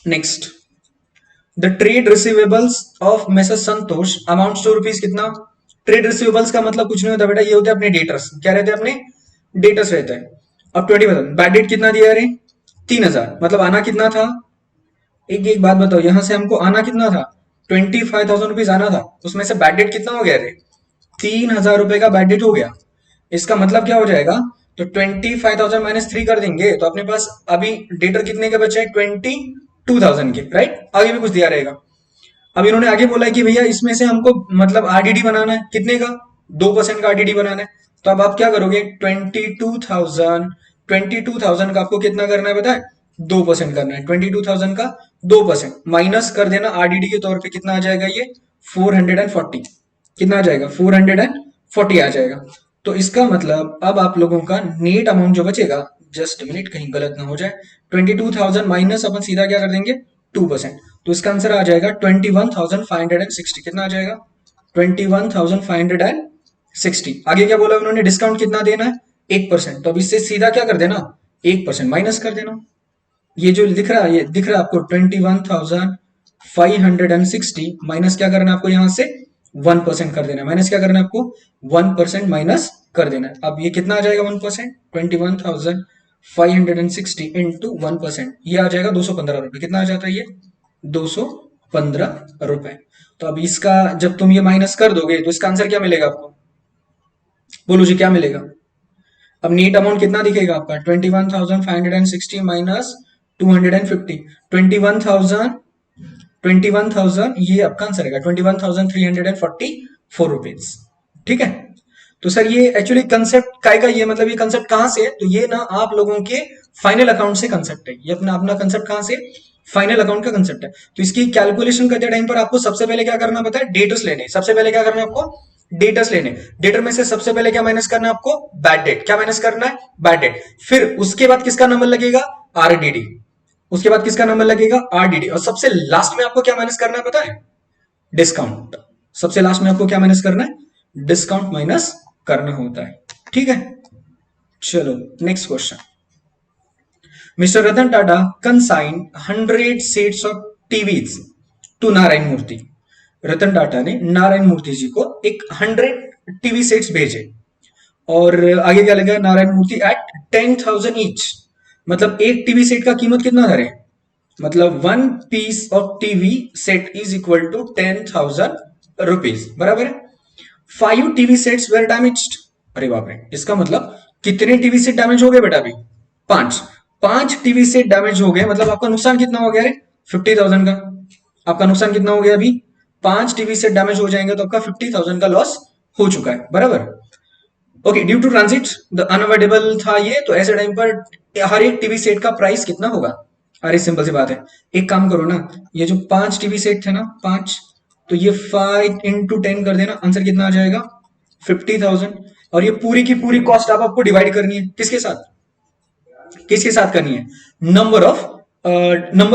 Next, the trade receivables of messrs Santosh amount to rupees कितना। ट्रेड रिसीवेबल्स का मतलब कुछ नहीं होता बेटा, ये होते हैं अपने डेटर्स। क्या रहते हैं, अपने डेटर्स रहते हैं। अब 20 बैड डेट कितना दिया रे, 3,000, मतलब आना कितना था। एक एक बात बताओ, यहां से हमको आना कितना था, 25,000 रुपीज आना था, उसमें से बैड डेट कितना हो गया रे, 3,000 रुपए का बैड डेट हो गया। इसका मतलब क्या हो जाएगा, तो 25,000 -3 कर देंगे तो अपने पास अभी डेटर कितने के बचे हैं, 22,000 के, राइट। आगे भी कुछ दिया रहेगा। अब इन्होंने आगे बोला है कि भैया इसमें से हमको मतलब आरडीडी बनाना है, कितने का, 2% का आरडीडी बनाना है। तो अब आप क्या करोगे, 22,000 का आपको कितना करना है बताए, 2% करना है। 22,000 का 2% माइनस कर देना, आरडीडी के तौर पे कितना आ जाएगा, ये 440। कितना आ जाएगा, 440 आ जाएगा। तो इसका मतलब अब आप लोगों का नेट अमाउंट जो बचेगा, जस्ट मिनट कहीं गलत ना हो जाए, 22,000 माइनस अपन सीधा क्या कर देंगे, 2%। तो इसका आंसर आ जाएगा 21,560। कितना आ जाएगा, 21,560। आगे क्या बोला उन्होंने, डिस्काउंट कितना देना है, 1%। तो अब इससे सीधा क्या कर देना, 1% माइनस कर देना। ये जो दिख रहा है, ये दिख रहा है आपको 21,560 माइनस क्या करना है आपको, यहां से 1% कर देना है। माइनस क्या करना है आपको, 1% माइनस कर देना है। अब ये कितना आ जाएगा, 1%, 21,560 इंटू 1%, ये आ जाएगा 215 रुपए। कितना आ जाता है ये, 215 रुपए। तो अब इसका जब तुम ये माइनस कर दोगे तो इसका आंसर क्या मिलेगा आपको, बोलो जी क्या मिलेगा। अब नीट अमाउंट कितना दिखेगा आपका, 21,560 माइनस 250, 21,000 ये आपका आंसर रहेगा, 21,344 रुपीज। ठीक है। तो सर ये एक्चुअली कंसेप्ट काय का, ये मतलब ये कंसेप्ट कहां से है, तो ये ना आप लोगों के फाइनल अकाउंट से कंसेप्ट है। ये अपना अपना कंसेप्ट कहां से, फाइनल अकाउंट का कंसेप्ट है। तो इसकी कैलकुलेशन करते टाइम पर आपको सबसे पहले क्या करना पता है, डेटर्स लेने। सबसे पहले क्या करना है आपको, डेटर्स लेने। डेटर में से सबसे पहले क्या माइनस करना है आपको, बैड डेट। क्या माइनस करना है, बैड डेट। फिर उसके बाद किसका नंबर लगेगा, आरडीडी। उसके बाद किसका नंबर लगेगा, आरडीडी। और सबसे लास्ट में आपको क्या माइनस करना है पता है, डिस्काउंट। सबसे लास्ट में आपको क्या माइनस करना है, डिस्काउंट माइनस करना होता है। ठीक है, चलो next question. Mister Ratan Tata consign 100 sets of TVs to Narayan Murthy. Ratan Tata ने नारायण मूर्ति जी को एक 100 टीवी सेट्स भेजे, और आगे क्या लगा, नारायण मूर्ति एट 10,000 ईच। मतलब एक टीवी सेट का कीमत कितना धरे, मतलब 1 piece of TV set is equal to 10,000 rupees, बराबर है। 5 टीवी सेट्स वेर डैमेज्ड। अरे बाप रे, इसका मतलब कितने टीवी सेट डैमेज हो गए बेटा, अभी 5 टीवी सेट डैमेज हो गए। मतलब आपका नुकसान कितना हो गया है, 50,000 का। आपका नुकसान कितना हो गया, अभी 5 टीवी सेट डैमेज हो जाएंगे तो आपका 50,000 का लॉस हो चुका है, बराबर। Okay, due to transit the unavoidable था ये, तो ऐसे टाइम पर हर एक टीवी सेट का प्राइस कितना होगा। अरे सिंपल सी बात है, एक काम करो ना, ये जो 5 टीवी सेट थे ना, 5, तो ये 5 इंटू 10 कर देना, आंसर कितना आ जाएगा, 50,000। और ये पूरी की पूरी कॉस्ट आप आपको डिवाइड करनी है, किसके साथ, किसके साथ करनी है, number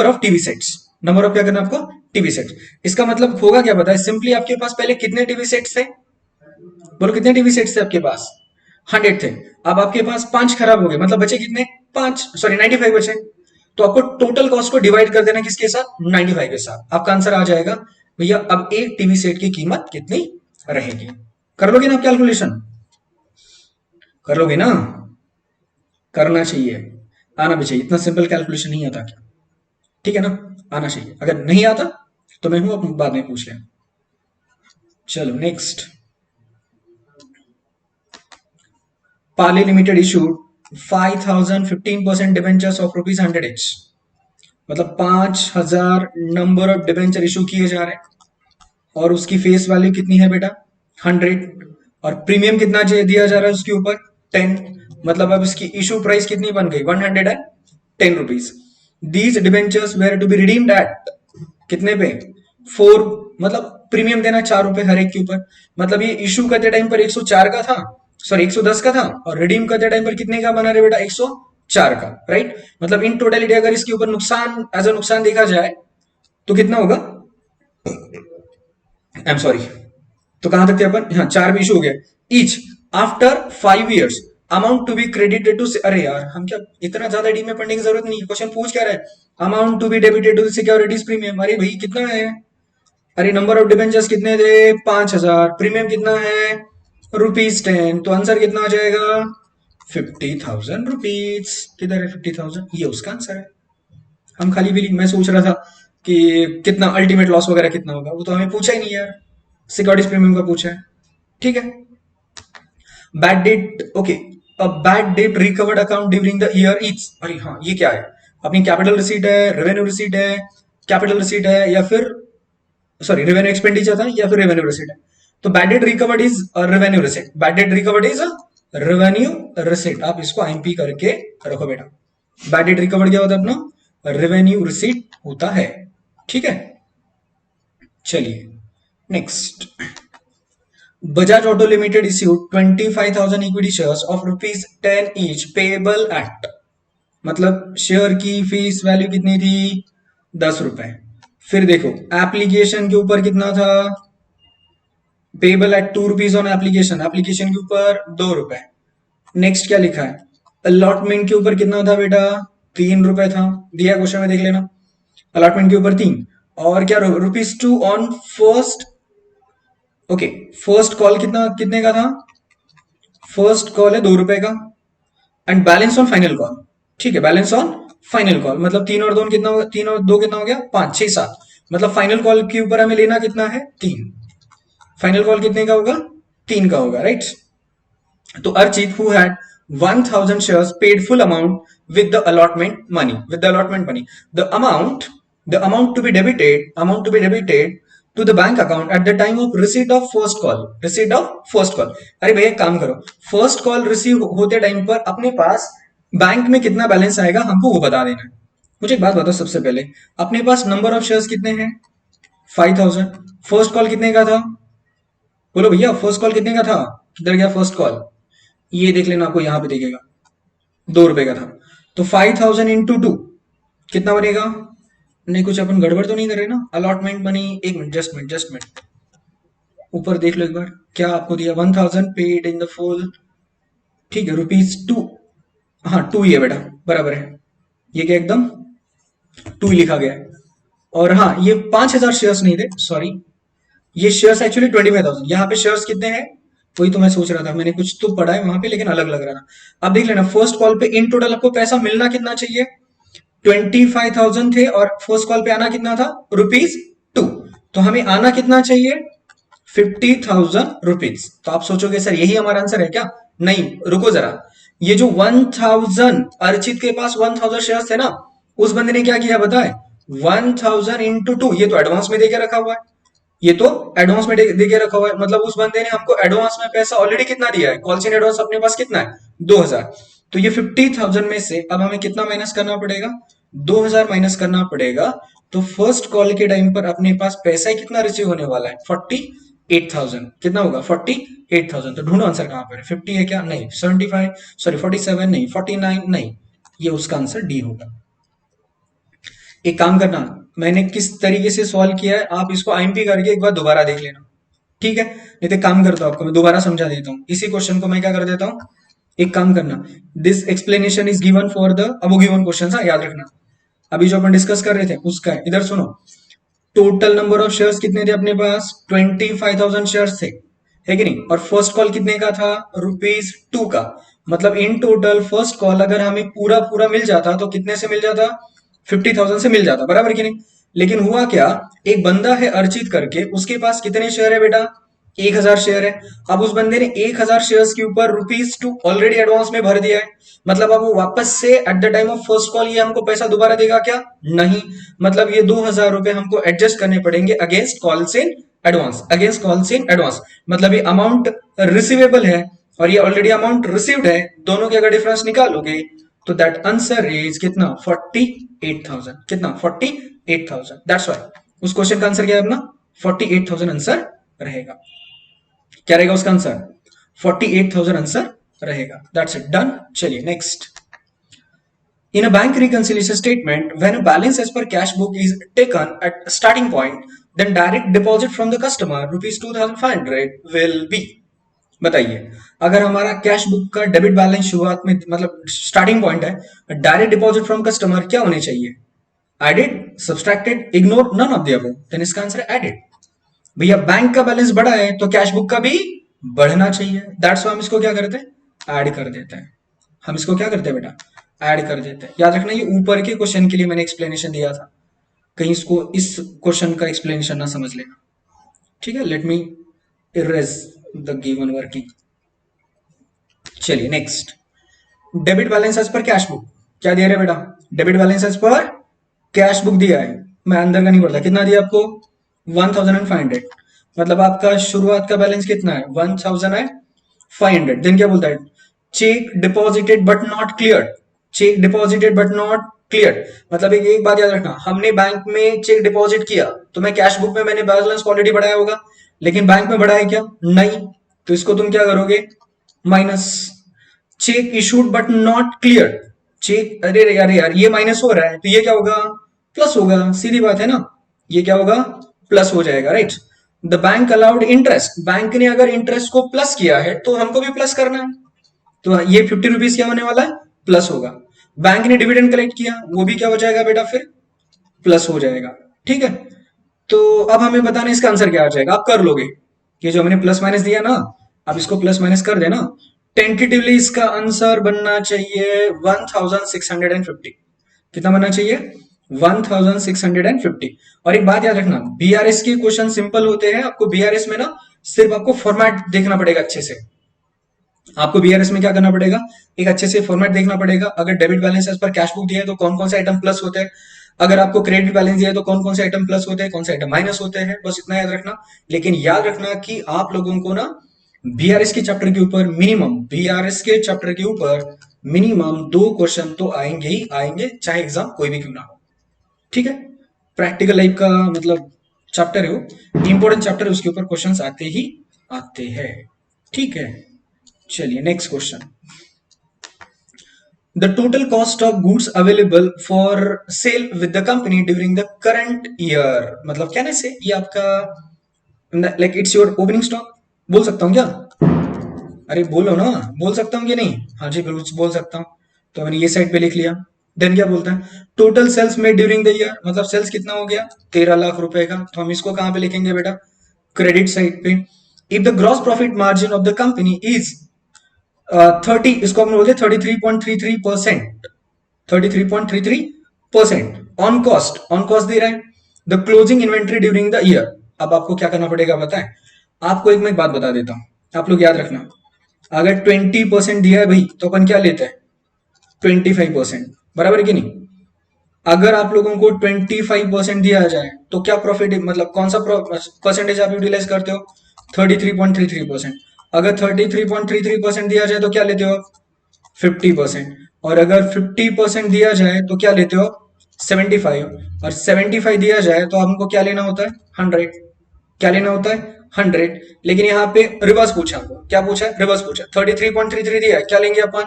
of TV sets. Number of क्या करना है आपको, टीवी सेट्स। इसका मतलब होगा क्या पता है, सिंपली आपके पास पहले कितने टीवी सेट्स थे, बोलो कितने टीवी सेट्स थे आपके पास, 100 थे। अब आपके पास 5 खराब हो गए, मतलब बचे कितने, 95 बचे। तो आपको टोटल कॉस्ट को डिवाइड कर देना किसके साथ, 95 के साथ। आपका आंसर आ जाएगा भैया, अब एक टीवी सेट की कीमत कितनी रहेगी। कर लोगे ना आप कैलकुलेशन, कर लोगे ना, करना चाहिए, आना भी चाहिए। इतना सिंपल कैलकुलेशन नहीं आता क्या, ठीक है ना, आना चाहिए। अगर नहीं आता तो मैं हूं, बाद में पूछ लें। चलो next, Parle limited issued 5,015% debentures of ₹100 each। मतलब 5,000 नंबर ऑफ डिबेंचर इशू किए जा रहे हैं, और उसकी फेस वैल्यू कितनी है बेटा, 100। और प्रीमियम कितना दिया जा रहा है उसके ऊपर, 10। मतलब अब इसकी इशू प्राइस कितनी बन गई, 110 rupees. These debentures were to be redeemed at कितने पे, 4। मतलब प्रीमियम देना 4 रुपए हर एक के ऊपर। मतलब ये इशू करते टाइम पर 104 का था, सॉरी 110 का था, और रिडीम करते टाइम पर कितने का बना रहे बेटा, 104 का, राइट। मतलब इन टोटलिटी अगर इसके ऊपर नुकसान एज अ नुकसान देखा जाए तो कितना होगा, आई एम सॉरी। तो कहां तक थे अपन? हाँ, 4 भी इशू हो गया। Each after 5 years amount to be credited to, अरे यार हम क्या इतना ज्यादा डी में पढ़ने की जरूरत नहीं है। क्वेश्चन पूछ क्या रहा है? Amount to be debited to securities premium. अरे भाई कितना है? अरे नंबर ऑफ डिबेंचर्स कितने थे? 5,000। प्रीमियम कितना है? ₹10। तो आंसर कितना आ जाएगा? 50,000 रुपीज। किधर है 50,000? ये उसका आंसर है। हम खाली भी मैं सोच रहा था कि कितना अल्टीमेट लॉस वगैरह कितना होगा, वो तो हमें पूछा ही नहीं यार। सिक्योरिटीज प्रीमियम का पूछा है। ठीक है। Bad debt, okay. A bad debt recovered account during the year is, अरे हाँ ये क्या है? अपनी कैपिटल रिसीट है, रेवेन्यू रिसीट है, कैपिटल रिसीट है, या फिर सॉरी रेवेन्यू एक्सपेंडिचर था, या फिर रेवेन्यू रिसीट है। तो bad debt recovered is revenue receipt. Bad debt recovered is revenue receipt. आप इसको आईएमपी करके रखो बेटा। बैड डेट रिकवर्ड क्या होता है अपना? रेवेन्यू रिसीट होता है। ठीक है। चलिए next. Bajaj auto limited issued 25,000 equity shares of ₹10 each payable eight, मतलब शेयर की फेस वैल्यू कितनी थी? ₹10। फिर देखो एप्लीकेशन के ऊपर कितना था? Payable eight ₹2 on application, application के ऊपर ₹2। नेक्स्ट क्या लिखा है? अलॉटमेंट के ऊपर कितना था बेटा? ₹3 था। दिया क्वेश्चन में देख लेना। अलॉटमेंट के ऊपर 3। और क्या ₹2 on first, okay. First call कितना, कितने का था? फर्स्ट कॉल है ₹2 का। And balance on final call, ठीक है, बैलेंस ऑन फाइनल कॉल मतलब 3 और 2 कितना होगा? 3 और 2 कितना हो गया? 5, 6, 7। मतलब फाइनल कॉल के ऊपर हमें लेना कितना है? 3। फाइनल कॉल कितने का होगा? 3 का होगा, राइट। तो Archit who had 1,000 shares paid full amount with the allotment money, with the allotment money, the amount to be debited to the bank account at the time of receipt of first call, receipt of first call। अरे भैया एक काम करो, first call receive होते time पर अपने पास bank में कितना बैलेंस आएगा हमको वो बता देना है। मुझे एक बात बताओ, सबसे पहले अपने पास नंबर ऑफ शेयर्स कितने हैं? 5,000। फर्स्ट कॉल कितने का था? बोलो भैया फर्स्ट कॉल कितने का था? किधर गया फर्स्ट कॉल? ये देख लेना, आपको यहां पे दिखेगा ₹2 का था। तो 5,000 इंटू 2 कितना बनेगा? नहीं कुछ अपन गड़बड़ तो नहीं कर रहे ना? अलॉटमेंट मनी, एक मिनट, जस्ट मिनट, ऊपर देख लो एक बार क्या आपको दिया? 1,000 पेड इन द फुल, ठीक है, ₹2। हाँ 2 ही है बेटा, बराबर है। ये क्या एकदम 2 ही लिखा गया है। और हाँ ये 5,000 शेयर्स नहीं थे, सॉरी, ये शेयर्स एक्चुअली 25,000। यहाँ पे शेयर्स कितने हैं वही तो मैं सोच रहा था, मैंने कुछ तो पढ़ा है वहां पे लेकिन अलग लग रहा था। अब देख लेना फर्स्ट कॉल पे इन टोटल आपको पैसा मिलना कितना चाहिए? 25,000 थे और फर्स्ट कॉल पे आना कितना था? ₹2। तो हमें आना कितना चाहिए? 50,000 रुपीज। तो आप सोचोगे सर यही हमारा आंसर है क्या? नहीं, रुको जरा। ये जो 1,000 अर्चित के पास 1,000 शेयर्स थे ना, उस बंदे ने क्या किया बताए? 1,000 इंटू 2, ये तो एडवांस में देके रखा हुआ है, ये तो एडवांस में दे के रखा हुआ है। मतलब उस बंदे ने हमको एडवांस में पैसा ऑलरेडी कितना दिया है? कॉल इन एडवांस अपने पास कितना है? 2,000। तो ये 50,000 में से अब हमें कितना माइनस करना पड़ेगा? 2,000 माइनस करना पड़ेगा। तो फर्स्ट कॉल के टाइम पर अपने पास पैसा ही कितना रिसीव होने वाला है? 48,000। कितना होगा? 48,000। तो ढूंढो आंसर कहां पर है? 50 है क्या? नहीं। 75, सॉरी 47 नहीं, 49 नहीं, ये उसका आंसर डी होगा। एक काम करना, मैंने किस तरीके से सॉल्व किया है आप इसको आईएमपी करके एक बार दोबारा देख लेना, ठीक है? नहीं तो काम करता हूं, आपको मैं दोबारा समझा देता हूँ। इसी क्वेश्चन को मैं क्या कर देता हूँ, एक काम करना, this explanation is given for the, अब वो गिवन क्वेश्चन था याद रखना, अभी जो अपन डिस्कस कर रहे थे उसका है। इधर सुनो, टोटल नंबर ऑफ शेयर्स कितने थे अपने पास? 25,000 शेयर्स थे, है कि नहीं? और फर्स्ट कॉल कितने का था? ₹2 का। मतलब इन टोटल फर्स्ट कॉल अगर हमें पूरा पूरा मिल जाता तो कितने से मिल जाता? 50,000 से मिल जाता, बराबर कि नहीं? लेकिन हुआ क्या, एक बंदा है अर्चित करके, उसके पास कितने शेयर है बेटा? 1,000 शेयर है। अब उस बंदे ने 1,000 शेयर्स के ऊपर ₹2 ऑलरेडी एडवांस में भर दिया है। मतलब अब वो वापस से eight the time of first call ये हमको पैसा दोबारा देगा क्या? नहीं। मतलब ये ₹2,000 हमको एडजस्ट करने पड़ेंगे against calls in advance, against calls in advance. मतलब ये अमाउंट रिसीवेबल है और ये ऑलरेडी अमाउंट रिसीव्ड है, दोनों के अगर डिफरेंस निकालोगे तो दैट आंसर इज कितना? 48,000। कितना? 48,000। दैट्स व्हाई उस क्वेश्चन का आंसर क्या है अपना? 48,000 आंसर रहेगा। क्या रहेगा उसका आंसर? 48,000 आंसर रहेगा। That's it, done. चलिए next. In a bank reconciliation statement, when a balance as per cash book is taken at starting point, then direct deposit from the customer ₹2500 will be. बताइए, अगर हमारा cash book का debit balance शुरुआत में मतलब starting point है, direct deposit from customer क्या होने चाहिए? Added, subtracted, ignore, none of the above. Then इसका आंसर है एडेड। भैया बैंक का बैलेंस बढ़ा है तो कैश बुक का भी बढ़ना चाहिए, दैट्स व्हाई हम इसको क्या करते हैं, ऐड कर देते हैं। हम इसको क्या करते हैं बेटा, ऐड कर देते हैं। याद रखना ये ऊपर के क्वेश्चन के लिए मैंने एक्सप्लेनेशन दिया था, कहीं इसको इस क्वेश्चन का एक्सप्लेनेशन ना समझ लेना। ठीक है, let me erase the given working. चलिए next, debit balance as per cash book क्या दिया है बेटा, debit balance as per cash book दिया है। मैं अंदर का नहीं पढ़ता, कितना दिया आपको, 1500। मतलब आपका शुरुआत का बैलेंस कितना है, 1500। देन क्या बोलता है, check deposited but not cleared. Check deposited but not clear मतलब एक बात याद रखना, हमने बैंक में चेक डिपॉजिट किया तो मैं कैश बुक में मैंने बैलेंस ऑलरेडी बढ़ाया होगा, लेकिन बैंक में बढ़ा है क्या, नहीं। तो इसको तुम क्या करोगे, minus. Cheque issued but not cleared, cheque, अरे यार यार ये माइनस हो रहा है तो ये क्या होगा, प्लस होगा, सीधी बात है ना, ये क्या होगा, प्लस हो जाएगा, right. The bank allowed interest, bank ने अगर इंटरेस्ट को प्लस किया है तो हमको भी प्लस करना है, तो ये ₹50 क्या होने वाला है, प्लस होगा। बैंक ने डिविडेंड कलेक्ट किया, वो भी क्या हो जाएगा बेटा, फिर प्लस हो जाएगा। ठीक है, तो अब हमें बताना इसका आंसर क्या आ जाएगा, आप कर लोगे, ये जो हमने प्लस माइनस दिया ना, आप इसको प्लस माइनस कर देना। टेंटेटिवली इसका आंसर बनना चाहिए 1650। कितना बनना चाहिए, 1650। और एक बात याद रखना, बीआरएस के क्वेश्चन सिंपल होते हैं, आपको बीआरएस में ना सिर्फ आपको फॉर्मेट देखना पड़ेगा अच्छे से। आपको बीआरएस में क्या करना पड़ेगा, एक अच्छे से फॉर्मेट देखना पड़ेगा। अगर डेबिट बैलेंस पर कैश बुक दिया है तो कौन कौन से आइटम प्लस होते हैं, अगर आपको क्रेडिट बैलेंस दिया है तो कौन कौन से आइटम प्लस होते हैं, कौन से आइटम माइनस होते हैं, बस इतना याद रखना। लेकिन याद रखना कि आप लोगों को ना बीआरएस के चैप्टर के ऊपर मिनिमम, बीआरएस के चैप्टर के ऊपर मिनिमम 2 क्वेश्चन तो आएंगे ही आएंगे, चाहे एग्जाम कोई भी क्यों ना हो। ठीक है, प्रैक्टिकल लाइफ का मतलब चैप्टर है वो, इंपॉर्टेंट चैप्टर है, उसके ऊपर क्वेश्चंस आते ही आते हैं। ठीक है, चलिए next question. The total cost of goods available for sale with the company during the current year, मतलब क्या ना से ये आपका like it's your opening stock, बोल सकता हूँ क्या, अरे बोलो ना, बोल सकता हूँ कि नहीं, हाँ जी बिल्कुल बोल सकता हूँ। तो मैंने ये साइड पे लिख लिया। देन क्या बोलता है, total sales made during the year, मतलब सेल्स कितना हो गया, 13 लाख रुपए का। तो हम इसको कहाँ पे लिखेंगे बेटा, क्रेडिट साइड पे। If the gross profit margin of the company is 30, इसको हम बोलते हैं 33.33%, 33.33% ऑन कॉस्ट, ऑन कॉस्ट दे रहा है। The closing inventory during the year, अब आपको क्या करना पड़ेगा बताएं, आपको एक मैं बात बता देता हूं, आप लोग याद रखना, अगर 20% दिया है भाई तो अपन क्या लेते हैं, 25%, बराबर है कि नहीं। अगर आप लोगों को 25% दिया जाए तो क्या प्रॉफिट, मतलब कौन सा परसेंटेज आप यूटिलाइज करते हो, 33.33%। अगर 33.33% दिया जाए तो क्या लेते हो आप, 50%। और अगर 50% दिया जाए तो क्या लेते हो, 75। और 75 दिया जाए तो हमको क्या लेना होता है, 100। क्या लेना होता है, 100। लेकिन यहाँ पे रिवर्स पूछा, हमको क्या पूछा है, रिवर्स पूछा। 33.33 दिया है, क्या लेंगे अपन,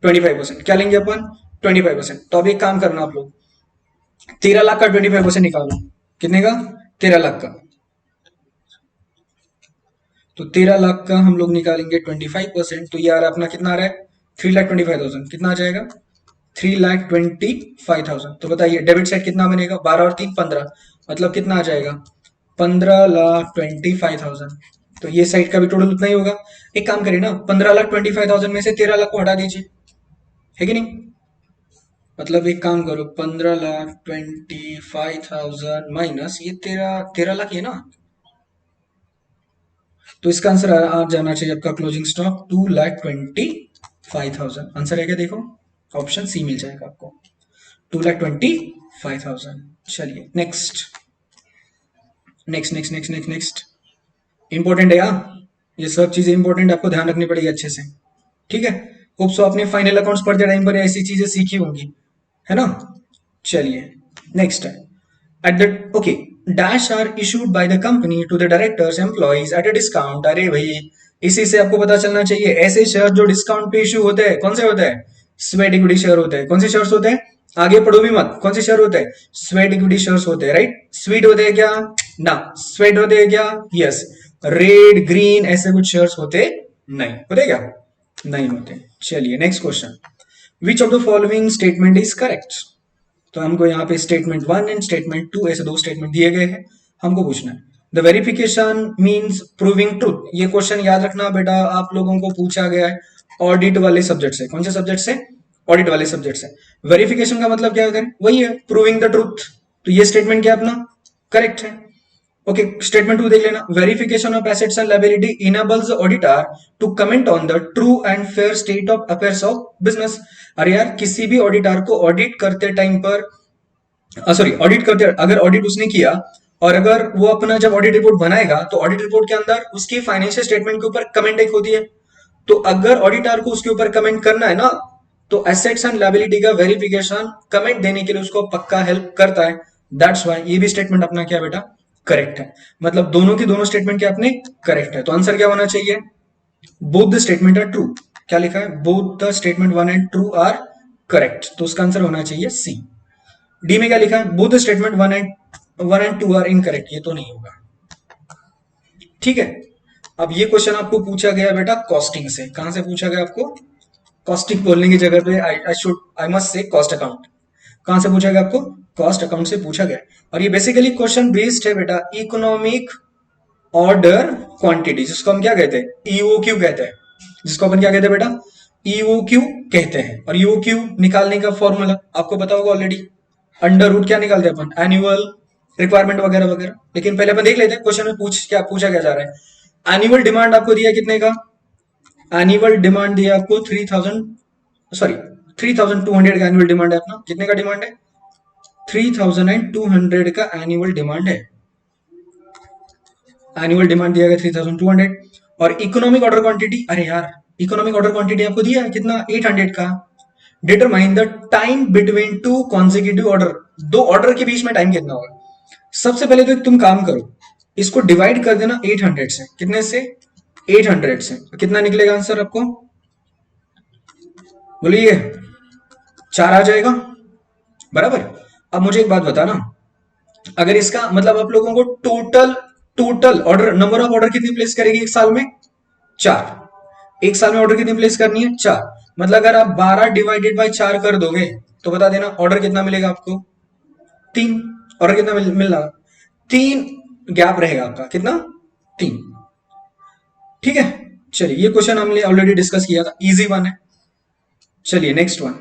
25%। क्या लेंगे अपन, 25%। तो अब एक काम करना आप लोग, 13 लाख का 25% निकालो, कितने का, 13 लाख का। तो 13 लाख का हम लोग निकालेंगे 25%, तो यार अपना कितना आ रहा है, 3,25,000। कितना आ जाएगा, 3,25,000। तो बताइए डेबिट साइड कितना बनेगा, 12 और 3 15, मतलब कितना आ जाएगा, 15,25,000। तो ये साइड का भी टोटल उतना ही होगा। एक काम करिए ना, 15,25,000 में से 13 लाख को हटा दीजिए, है कि नहीं। मतलब एक काम करो, 15,25,000 माइनस ये 13 लाख ये ना, तो इसका आंसर आ जाना चाहिए आपका क्लोजिंग स्टॉक 2,25,000। आंसर है क्या, देखो ऑप्शन सी मिल जाएगा आपको, 2,25,000। चलिए next next next next next next, important है यार, ये सब चीजें इंपॉर्टेंट, आपको ध्यान रखनी पड़ेगी अच्छे से। ठीक है, होप सो आपने फाइनल अकाउंट्स पढ़ते टाइम पर ऐसी चीजें सीखी होंगी, है ना। चलिए नेक्स्ट है, at the okay, dash are issued by the company to the directors employees at a discount. अरे भाई इसी से आपको पता चलना चाहिए, ऐसे शेयर जो डिस्काउंट पे इशू होते हैं, कौन से होते हैं, स्वेट इक्विटी शेयर होते हैं। कौन से शेयर्स होते हैं, आगे पढ़ो भी मत। कौन से शेयर होते हैं? स्वेट इक्विटी शेयर्स होते हैं, राइट। स्वीट होते हैं क्या? ना। स्वेट होते हैं क्या? यस। रेड ग्रीन ऐसे कुछ शेयर्स होते नहीं होते क्या? नहीं होते। चलिए next question, which of the following statement is correct? तो हमको यहाँ पे स्टेटमेंट 1 एंड स्टेटमेंट 2 ऐसे दो स्टेटमेंट दिए गए हैं, हमको पूछना है। The verification means proving truth. ये क्वेश्चन याद रखना बेटा, आप लोगों को पूछा गया है ऑडिट वाले सब्जेक्ट से। कौन से सब्जेक्ट से? ऑडिट वाले सब्जेक्ट से। वेरिफिकेशन का मतलब क्या होता है? वही है, प्रूविंग द ट्रूथ। तो ये स्टेटमेंट क्या अपना करेक्ट है। ओके, स्टेटमेंट 2 देख लेना। Verification of assets and liability enables auditor to comment on the true and fair state of affairs of business. अरे यार, किसी भी ऑडिटर को ऑडिट करते टाइम पर, सॉरी, ऑडिट करते, अगर ऑडिट उसने किया और अगर वो अपना जब ऑडिट रिपोर्ट बनाएगा तो ऑडिट रिपोर्ट के अंदर उसकी फाइनेंशियल स्टेटमेंट के ऊपर कमेंट एक होती है। तो अगर ऑडिटर को उसके ऊपर कमेंट करना है ना, तो एसेट्स एंड लायबिलिटी का वेरिफिकेशन कमेंट देने के लिए उसको पक्का हेल्प करता है। दैट्स वाई ये भी स्टेटमेंट अपना क्या बेटा करेक्ट है। मतलब दोनों की दोनों स्टेटमेंट क्या अपने करेक्ट है। तो आंसर क्या होना चाहिए? Both the statement are true. क्या लिखा है? Both the statement 1 and 2 are correct. तो उसका आंसर होना चाहिए सी। डी में क्या लिखा है? Both statement 1 and 2 are incorrect. ये तो नहीं होगा। ठीक है। अब ये क्वेश्चन आपको पूछा गया बेटा कॉस्टिंग से। कहां से पूछा गया आपको? कॉस्टिंग बोलने की जगह पे I must say cost account. कहां से पूछा गया आपको? कॉस्ट अकाउंट से पूछा गया। और ये बेसिकली क्वेश्चन बेस्ड है बेटा इकोनॉमिक ऑर्डर क्वांटिटी, जिसको हम क्या कहते हैं? ईओक्यू कहते हैं। जिसको अपन क्या कहते हैं बेटा? ईओक्यू कहते हैं। और ईओक्यू निकालने का फॉर्मूला आपको पता होगा ऑलरेडी। अंडर रूट क्या निकालते हैं अपन? एनुअल रिक्वायरमेंट वगैरह वगैरह। लेकिन पहले अपन देख लेते हैं क्वेश्चन में पूछा क्या जा रहा है। एनुअल डिमांड आपको दिया कितने का? एनुअल डिमांड दिया आपको 3200 का एनुअल डिमांड है अपना। कितने का डिमांड है? 3200 का एनुअल डिमांड है। एनुअल डिमांड दिया गया 3200। और इकोनॉमिक ऑर्डर क्वांटिटी, अरे यार इकोनॉमिक ऑर्डर क्वांटिटी आपको दिया है कितना? 800 का। Determine the time between two consecutive order. दो ऑर्डर के बीच में टाइम कितना होगा? सबसे पहले तो एक तुम काम करो, इसको डिवाइड कर देना 800 से। कितने से? 800 से। कितना निकलेगा आंसर आपको? बोलिए। 4 आ जाएगा बराबर। अब मुझे एक बात बताना, अगर इसका मतलब आप लोगों को total total order, number of order कितनी प्लेस करेगी एक साल में? 4। एक साल में ऑर्डर कितनी प्लेस करनी है? 4। मतलब अगर आप 12 डिवाइडेड बाय 4 कर दोगे तो बता देना ऑर्डर कितना मिलेगा आपको? 3। ऑर्डर कितना मिलना? 3 गैप रहेगा आपका। कितना? 3। ठीक है। चलिए ये क्वेश्चन हमने ऑलरेडी डिस्कस किया था, इजी वन है। चलिए next one.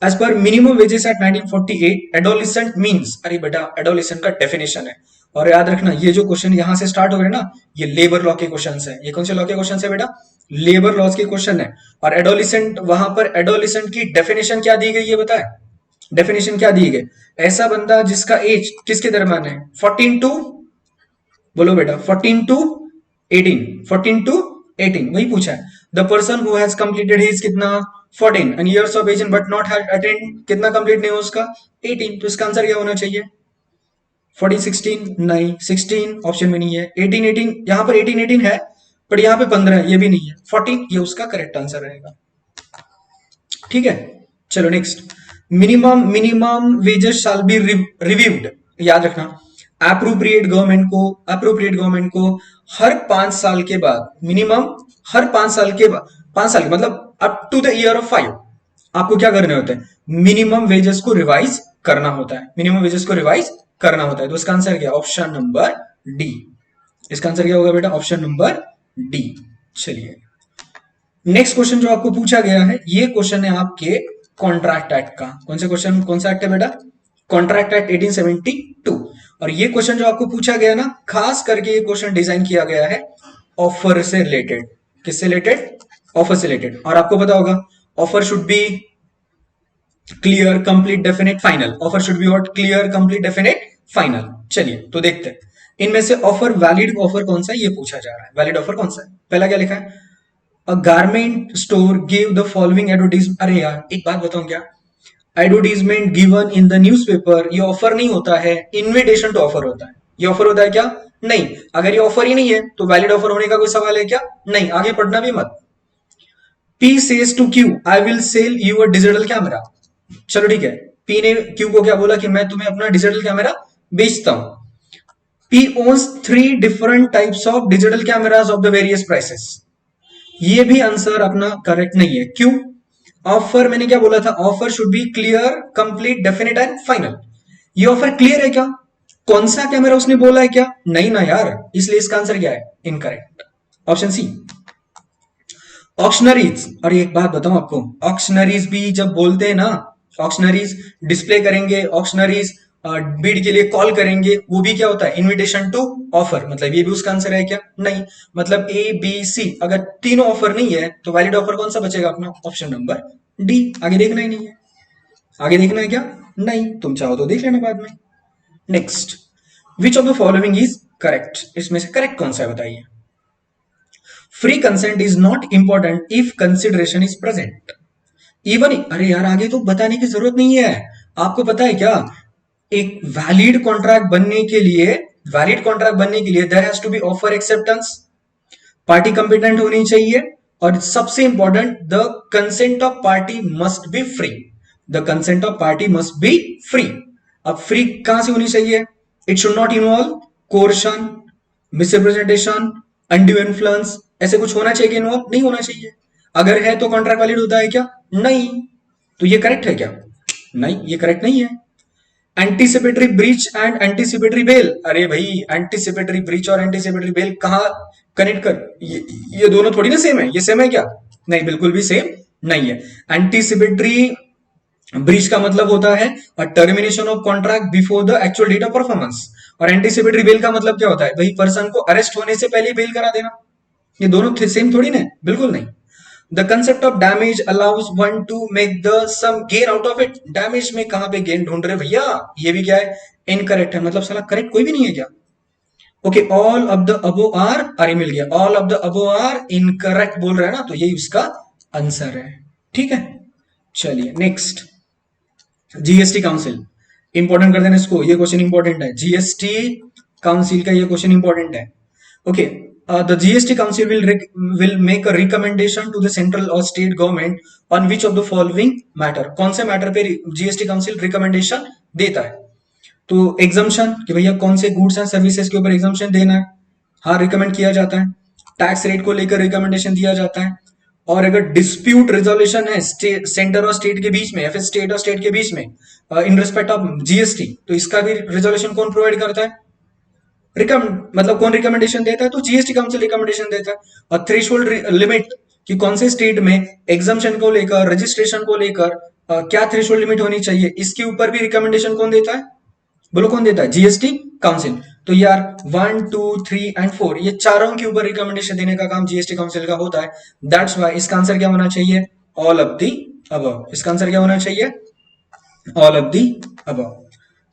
As per minimum wages act 1948 adolescent means. अरे बेटा एडोलिसेंट का डेफिनेशन है। और याद रखना ये जो क्वेश्चन यहां से स्टार्ट हो रहे हैं ना, ये लेबर लॉ के क्वेश्चन है। ये कौन से लॉ के क्वेश्चन है बेटा? लेबर लॉज के क्वेश्चन है। और एडोलिसेंट, वहां पर एडोलिसेंट की डेफिनेशन क्या दी गई ये बताए? डेफिनेशन क्या दी गई? ऐसा बंदा जिसका एज किसके दरम्यान है? 14 टू, बोलो बेटा, 14 टू 18। 14 टू 18 वही पूछा है। The person who has completed his कितना? 14 and years of age but not had attend, कितना कंप्लीट नहीं हो उसका? 18। तो इसका आंसर क्या होना चाहिए? 14 16 नहीं, 16 ऑप्शन में नहीं है। 18 18, यहां पर 18 18 है बट यहां पे 15 है, ये भी नहीं है। 14 ये उसका करेक्ट आंसर रहेगा। ठीक है। चलो next. Minimum minimum wages shall be reviewed. याद रखना, अप्रोप्रिएट गवर्नमेंट को हर 5 साल के बाद, मिनिमम हर 5 साल के बाद, 5 साल के मतलब up to the year of 5, आपको क्या करने होते हैं? मिनिमम वेजेस को रिवाइज करना होता है। मिनिमम वेजेस को रिवाइज करना होता है। तो इसका आंसर क्या? Option number D. इसका आंसर क्या होगा बेटा? Option number D. चलिए नेक्स्ट क्वेश्चन जो आपको पूछा गया है, ये क्वेश्चन है आपके कॉन्ट्रैक्ट एक्ट का। कौन से क्वेश्चन, कौन सा एक्ट है बेटा? Contract act 1872। और ये क्वेश्चन जो आपको पूछा गया ना, खास करके ये क्वेश्चन डिजाइन किया गया है ऑफर से रिलेटेड। किससे रिलेटेड? ऑफर से रिलेटेड। और आपको पता होगा offer should be clear, complete, definite, final. Offer should be what? Clear, complete, definite, final. चलिए तो देखते हैं इनमें से ऑफर, वैलिड ऑफर कौन सा है ये पूछा जा रहा है। वैलिड ऑफर कौन सा है? पहला क्या लिखा है? अ garment store give the following advertise. अरे यार एक बात बताऊं क्या, advertisement given in the newspaper ये ऑफर नहीं होता है, इनविटेशन टू ऑफर होता है। ये ऑफर होता है क्या? नहीं। अगर ये ऑफर ही नहीं है तो वैलिड ऑफर होने का कोई सवाल है क्या? नहीं। आगे पढ़ना भी मत। P says to Q, I will sell you a digital camera. चलो ठीक है, पी ने क्यू को क्या बोला कि मैं तुम्हें अपना डिजिटल कैमरा बेचता हूं। P owns 3 different types of digital cameras of the various prices. ये भी आंसर अपना करेक्ट नहीं है। क्यों? ऑफर, मैंने क्या बोला था, offer should be clear, complete, definite and final. ये ऑफर क्लियर है क्या? कौन सा कैमरा उसने बोला है क्या? नहीं ना यार, इसलिए इसका आंसर क्या है? Incorrect, option C. ऑक्शनरीज, और एक बात बताऊं आपको, ऑक्शनरीज भी जब बोलते हैं ना, ऑक्शनरीज डिस्प्ले करेंगे, ऑक्शनरीज बिड के लिए कॉल करेंगे, वो भी क्या होता है? Invitation to offer. मतलब ये भी उसका आंसर है क्या? नहीं। मतलब ए बी सी, अगर तीनों ऑफर नहीं है तो वैलिड ऑफर कौन सा बचेगा अपना? Option number D. आगे देखना ही नहीं है। आगे देखना है क्या? नहीं। तुम चाहो तो देख लेना बाद में। Next, which of the following is correct? इसमें से करेक्ट कौन सा है बताइए। Free consent is not important if consideration is present. Even, अरे यार आगे तो बताने की जरूरत नहीं है। आपको पता है क्या, एक वैलिड कॉन्ट्रैक्ट बनने के लिए there has to be offer acceptance, party competent होनी चाहिए, और सबसे important, the consent of party must be free. The consent of party must be free. अब फ्री कहां से होनी चाहिए? It should not involve coercion, misrepresentation, undue influence, ऐसे कुछ होना चाहिए? इन्वॉल्व नहीं होना चाहिए। अगर है तो कॉन्ट्रैक्ट वैलिड होता है क्या? नहीं। तो ये करेक्ट है क्या? नहीं, ये करेक्ट नहीं है। Anticipatory breach and anticipatory bail, अरे भाई एंटीसिपेटरी ब्रीच और एंटीसिपेटरी बेल कहां कनेक्ट कर, ये दोनों थोड़ी ना सेम है। ये सेम है क्या? नहीं, बिल्कुल भी सेम नहीं है। एंटीसिपेटरी ब्रीच का मतलब होता है termination of contract before the actual date of performance, और एंटीसिपेटरी बेल का मतलब क्या होता है? भाई पर्सन को अरेस्ट होने से पहले बेल करा देना। ये दोनों सेम थोड़ी ना, बिल्कुल नहीं। The concept of damage allows one to make the some gain out of it. Damage में कहां पे गेन ढूंढ रहे भैया? ये भी क्या है? इनकरेक्ट है। मतलब साला करेक्ट कोई भी नहीं है क्या? Okay, all of the above are, अरे मिल गया, all of the above are incorrect बोल रहा है ना, तो यही उसका आंसर है। ठीक है, चलिए नेक्स्ट, जीएसटी काउंसिल, इंपॉर्टेंट कर देना इसको, ये क्वेश्चन इंपॉर्टेंट है। जीएसटी काउंसिल का ये क्वेश्चन इंपॉर्टेंट है। Okay, the GST Council will make a recommendation to the central or state government on which of the following matter। कौन से मैटर पे GST Council रिकमेंडेशन देता है? तो एग्जाम्शन, कि भैया कौन से गुड्स एंड सर्विसेज के ऊपर एग्जाम्शन देना है, हाँ रिकमेंड किया जाता है। टैक्स रेट को लेकर रिकमेंडेशन दिया जाता है। और अगर डिस्प्यूट रिजोल्यूशन है सेंटर और स्टेट के बीच में, या फिर स्टेट और स्टेट के बीच में इन रिस्पेक्ट ऑफ जीएसटी, तो इसका भी रिजोल्यूशन कौन प्रोवाइड करता है? मतलब कौन रिकमेंडेशन देता है? तो जीएसटी काउंसिल रिकमेंडेशन देता है। और थ्रेशोल्ड लिमिट, कि कौन से स्टेट में एग्जाम्शन को लेकर, रजिस्ट्रेशन को लेकर क्या थ्रेशोल्ड लिमिट होनी चाहिए, इसके ऊपर भी रिकमेंडेशन कौन देता है? बोलो कौन देता है? GST council. तो यार 1 2 3 एंड 4, ये चारों के ऊपर रिकमेंडेशन देने का काम जीएसटी काउंसिल का होता है। दैट्स व्हाई इसका आंसर क्या होना चाहिए? All of the above. इसका आंसर क्या होना चाहिए? All of the above.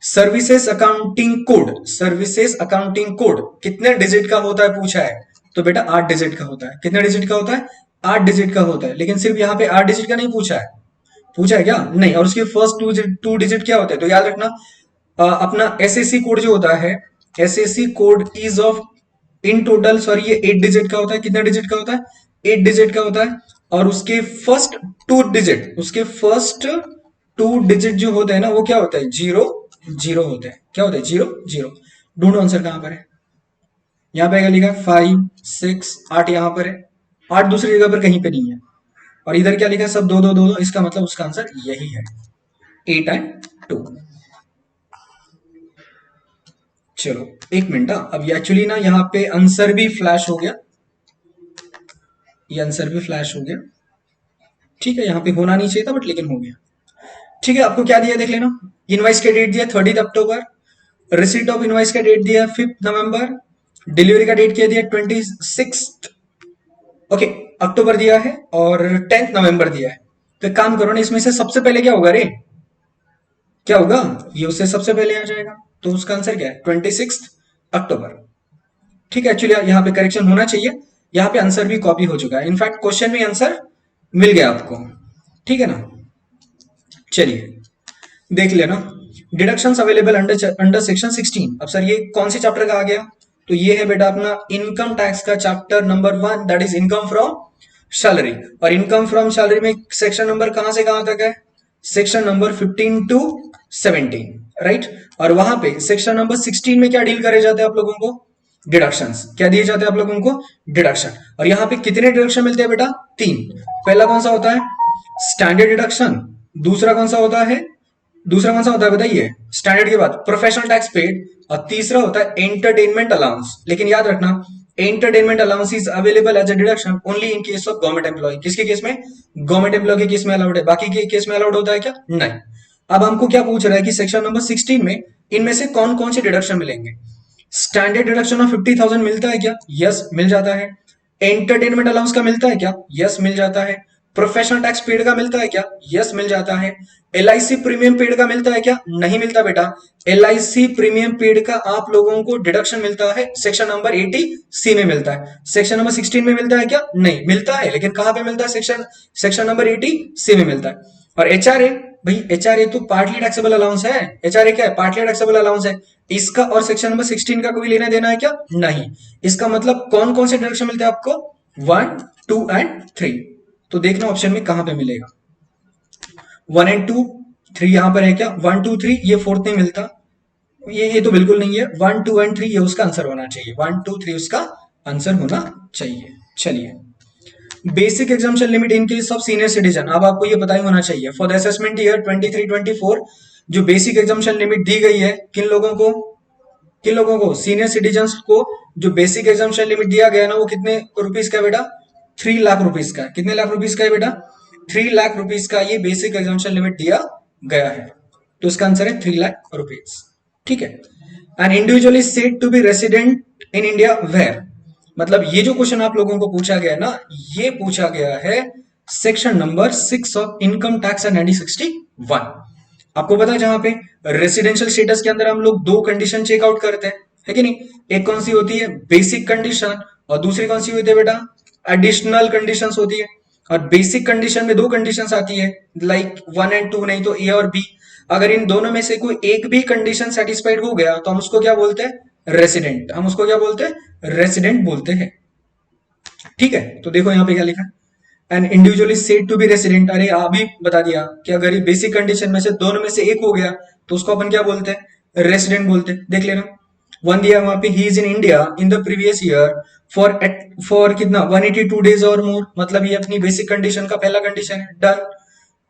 Services accounting code, services accounting code कितने डिजिट का होता है पूछा है, तो बेटा 8 डिजिट का होता है। कितने डिजिट का होता है? 8 डिजिट का होता है। लेकिन सिर्फ यहाँ पे 8 डिजिट का नहीं पूछा है। पूछा है क्या? नहीं। और उसके फर्स्ट टू डिजिट क्या होता है? तो याद रखना, अपना एसएससी कोड जो होता है, SSC code is of in total, sorry, ये 8 डिजिट का होता है। कितने डिजिट का होता है? 8 डिजिट का होता है। और उसके फर्स्ट टू डिजिट जो होते हैं ना, वो क्या होता है? जीरो जीरो होते हैं। क्या होता है? Zero zero. ढूंढो आंसर कहां पर है। यहां पे क्या लिखा है? 5 6 8 यहां पर है। 8 दूसरी जगह पर कहीं पे नहीं है। और इधर क्या लिखा है? सब दो दो दो दो। इसका मतलब उसका आंसर यही है, 8 एंड 2। चलो एक मिनट, अब एक्चुअली ना यहाँ पे आंसर भी फ्लैश हो गया। ये आंसर भी फ्लैश हो गया। ठीक है, यहाँ पे होना नहीं चाहिए था बट लेकिन हो गया। ठीक है, आपको क्या दिया देख लेना। इनवाइस का डेट दिया 30 अक्टूबर, रिसीट ऑफ इनवाइस का डेट दिया 5 नवंबर, डिलीवरी का डेट क्या दिया 26 ओके अक्टूबर दिया है, और 10 नवंबर दिया है। तो एक काम करो ना, इसमें से सबसे पहले क्या होगा रे? क्या होगा? ये उससे सबसे पहले आ जाएगा। तो उसका आंसर क्या है? 26 अक्टूबर। ठीक है, एक्चुअली यहाँ पे करेक्शन होना चाहिए। यहाँ पे आंसर भी कॉपी हो चुका है। इनफैक्ट क्वेश्चन में आंसर मिल गया आपको। ठीक है ना? चलिए देख लेना, डिडक्शंस अवेलेबल अंडर सेक्शन 16। अब सर ये कौन से चैप्टर का आ गया? तो ये है बेटा अपना इनकम टैक्स का chapter number 1, that is income from salary. और इनकम फ्रॉम सैलरी में सेक्शन नंबर कहां से कहां तक है? Section number 15 to 17, right. और वहां पे सेक्शन नंबर 16 में क्या डील करे जाते हैं आप लोगों को? डिडक्शंस। क्या दिए जाते हैं आप लोगों को? डिडक्शन। और यहाँ पे कितने डिडक्शन मिलते हैं बेटा? 3। पहला कौन सा होता है? Standard deduction. दूसरा कौन सा होता है? दूसरा कौन सा होता है बताइए? स्टैंडर्ड के बाद प्रोफेशनल टैक्स पेड। और तीसरा होता है एंटरटेनमेंट अलाउंस। लेकिन याद रखना, entertainment allowance is available as a deduction only in case of government employee. किसके केस में? गवर्नमेंट एम्प्लॉय के केस में अलाउड है, बाकी के केस में अलाउड होता है क्या? नहीं। अब हमको क्या पूछ रहा है कि सेक्शन नंबर 16 में इनमें से कौन कौन से डिडक्शन मिलेंगे? स्टैंडर्ड डिडक्शन ऑफ 50,000 मिलता है क्या? यस, मिल जाता है। एंटरटेनमेंट अलाउंस का मिलता है क्या? यस, मिल जाता है। प्रोफेशनल टैक्स पेड का मिलता है क्या? यस, मिल जाता है। एलआईसी प्रीमियम पेड का मिलता है क्या? नहीं मिलता बेटा। एलआईसी प्रीमियम पेड का आप लोगों को डिडक्शन मिलता है सेक्शन नंबर 80 सी में मिलता है। सेक्शन नंबर 16 में मिलता है क्या? नहीं मिलता है, लेकिन कहां पे मिलता है? सेक्शन नंबर 80 सी में मिलता है। और एचआरए, भाई एचआरए तो पार्टली टैक्सेबल अलाउंस है। एचआरए क्या है? पार्टली टैक्सेबल अलाउंस है। इसका और सेक्शन नंबर 16 का कोई लेना देना है क्या? नहीं। इसका मतलब कौन कौन से डिडक्शन मिलते हैं आपको? 1, 2 एंड 3। तो देखना ऑप्शन में कहां पे मिलेगा। 1 एंड 2, 3 यहां पर है क्या? 1, 2, 3, ये फोर्थ नहीं मिलता। ये तो बिल्कुल नहीं है। 1, 2 एंड 3 ये उसका आंसर होना चाहिए। 1, 2, 3 उसका आंसर होना चाहिए। चलिए, basic exemption limit in case of senior citizen. अब आपको ये पता ही होना चाहिए फॉर द असेसमेंट ईयर 23-24 जो बेसिक एग्जाम्पशन लिमिट दी गई है किन लोगों को? किन लोगों को? सीनियर सिटीजन को। जो बेसिक एग्जाम्पशन लिमिट दिया गया ना वो कितने रुपीस का है बेटा? 3 लाख रुपीस का। कितने लाख रुपीस का है बेटा? 3 लाख रुपीस का ये बेसिक एग्जाम्पशन लिमिट दिया गया है। तो इसका आंसर है 3 लाख रुपीस। ठीक है। An individual is said to be resident in India where. मतलब ये जो क्वेश्चन आप लोगों को पूछा गया ना, ये पूछा गया है section number 6 of income tax and 1961। आपको पता है जहां पे रेसिडेंशियल स्टेटस के अंदर हम लोग दो कंडीशन चेकआउट करते हैं, है कि नहीं? एक कौन सी होती है? Basic condition. और दूसरी कौन सी होती है बेटा? एडिशनल कंडीशंस होती है। और बेसिक कंडीशन में दो कंडीशंस आती है, लाइक 1 एंड 2, नहीं तो ए और बी। अगर इन दोनों में से कोई एक भी कंडीशन सेटिस्फाइड हो गया तो हम उसको क्या बोलते हैं? रेसिडेंट। हम उसको क्या बोलते हैं? रेसिडेंट बोलते हैं। ठीक है, तो देखो यहां पे क्या लिखा है। An individual is said to be resident. अरे अभी बता दिया कि अगर ये बेसिक कंडीशन में से दोनों में से एक हो गया तो उसको अपन क्या बोलते हैं? रेसिडेंट बोलते हैं। देख लेना, वन दिया वहां पे, ही is in India in the previous year for कितना? 182 डेज और मोर। मतलब ये अपनी बेसिक कंडीशन का पहला कंडीशन है। डन।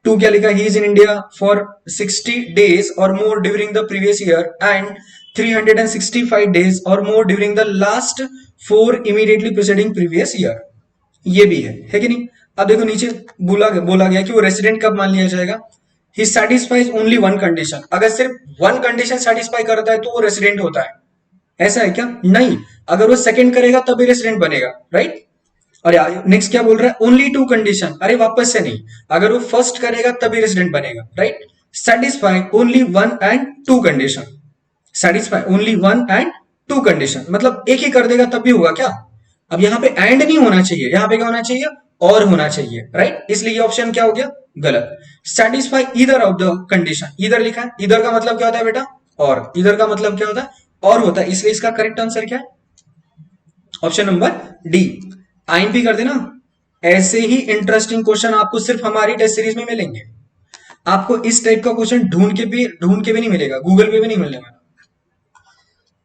टू क्या लिखा? He is in India for 60 days और more during the previous year and 365 days और more during the last 4 immediately preceding previous year. ये भी है कि नहीं? अब देखो नीचे बोला गया कि वो रेसिडेंट कब मान लिया जाएगा? ही सेटिस्फाइज ओनली वन कंडीशन। अगर सिर्फ वन कंडीशन सेटिस्फाई करता है तो वो रेसिडेंट होता है। ऐसा है क्या? नहीं। अगर वो सेकंड करेगा तभी रेसिडेंट बनेगा, राइट? और नेक्स्ट क्या बोल रहा है? Only two condition. अरे वापस से नहीं, अगर वो फर्स्ट करेगा तभी रेसिडेंट बनेगा, right? Satisfy only 1 and 2 condition. Satisfy only 1 and 2 condition, मतलब एक ही कर देगा तब भी होगा क्या? अब यहाँ पे एंड नहीं होना चाहिए, यहाँ पे क्या होना चाहिए? और होना चाहिए, राइट? इसलिए ये ऑप्शन क्या हो गया? गलत। Satisfy either of the condition. Either लिखा है, ईदर का मतलब क्या होता है बेटा? और। ईदर का मतलब क्या होता है? और होता है, इसलिए इसका करेक्ट आंसर क्या है? Option number D. आईएमपी कर देना। ऐसे ही इंटरेस्टिंग क्वेश्चन आपको सिर्फ हमारी टेस्ट सीरीज में मिलेंगे। आपको इस टाइप का क्वेश्चन ढूंढ के भी नहीं मिलेगा, गूगल पे भी नहीं मिलने वाला,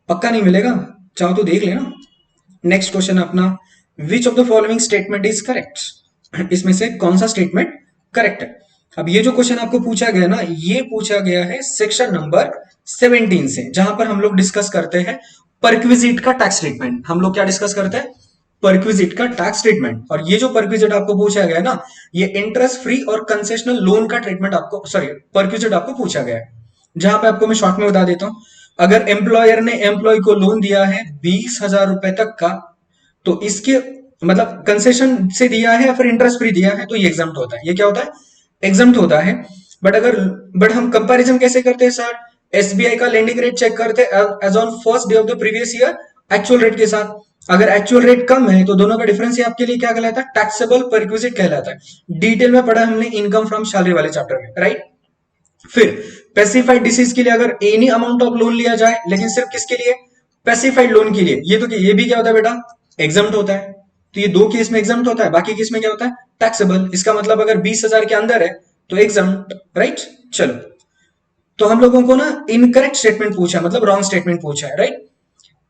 पक्का नहीं मिलेगा। चाहो तो देख लेना। नेक्स्ट क्वेश्चन अपना, विच of the following statement is correct. इसमें से कौन सा स्टेटमेंट करेक्ट है? अब ये जो क्वेश्चन आपको पूछा गया ना, ये पूछा गया है सेक्शन नंबर 17 से, जहां पर हम लोग डिस्कस करते हैं परक्विजिट का टैक्स ट्रीटमेंट। हम लोग क्या डिस्कस करते हैं? परक्विजिट का टैक्स ट्रीटमेंट। और ये जो परक्विजिट आपको पूछा गया है ना, ये इंटरेस्ट फ्री और कंसेशनल लोन का ट्रीटमेंट आपको, सॉरी, परक्विजिट आपको पूछा गया है। जहां पे आपको मैं शॉर्ट में बता देता हूं, अगर एम्प्लॉयर ने एम्प्लॉय को लोन दिया है 20,000 रुपए तक का, तो इसके मतलब कंसेशन से दिया है या फिर इंटरेस्ट फ्री दिया है तो ये एग्जाम्प्ट होता है। ये क्या होता है? एग्जाम्प्ट होता है। बट हम कंपैरिजन कैसे करते हैं सर? एसबीआई का लेंडिंग रेट चेक करते हैं as on first day of the previous year actual rate के साथ। अगर एक्चुअल रेट कम है तो दोनों का डिफरेंस आपके लिए क्या कहलाता है? टैक्सेबल परक्विजिट कहलाता है। डिटेल में पढ़ा हमने इनकम फ्रॉम सैलरी वाले चैप्टर में, राइट? फिर पेसिफाइड डिसीज के लिए अगर एनी अमाउंट ऑफ लोन लिया जाए, लेकिन सिर्फ किसके लिए? पेसिफाइड लोन के लिए, ये भी क्या होता है बेटा? एग्जाम्प्ट होता है। तो ये दो केस में एग्जाम्प्ट होता है, बाकी केस में क्या होता है? टैक्सेबल। इसका मतलब अगर 20,000 के अंदर है तो एग्जम्प्ट, राइट। चलो, तो हम लोगों को ना इनकरेक्ट स्टेटमेंट पूछा, मतलब रॉन्ग स्टेटमेंट पूछा है, right.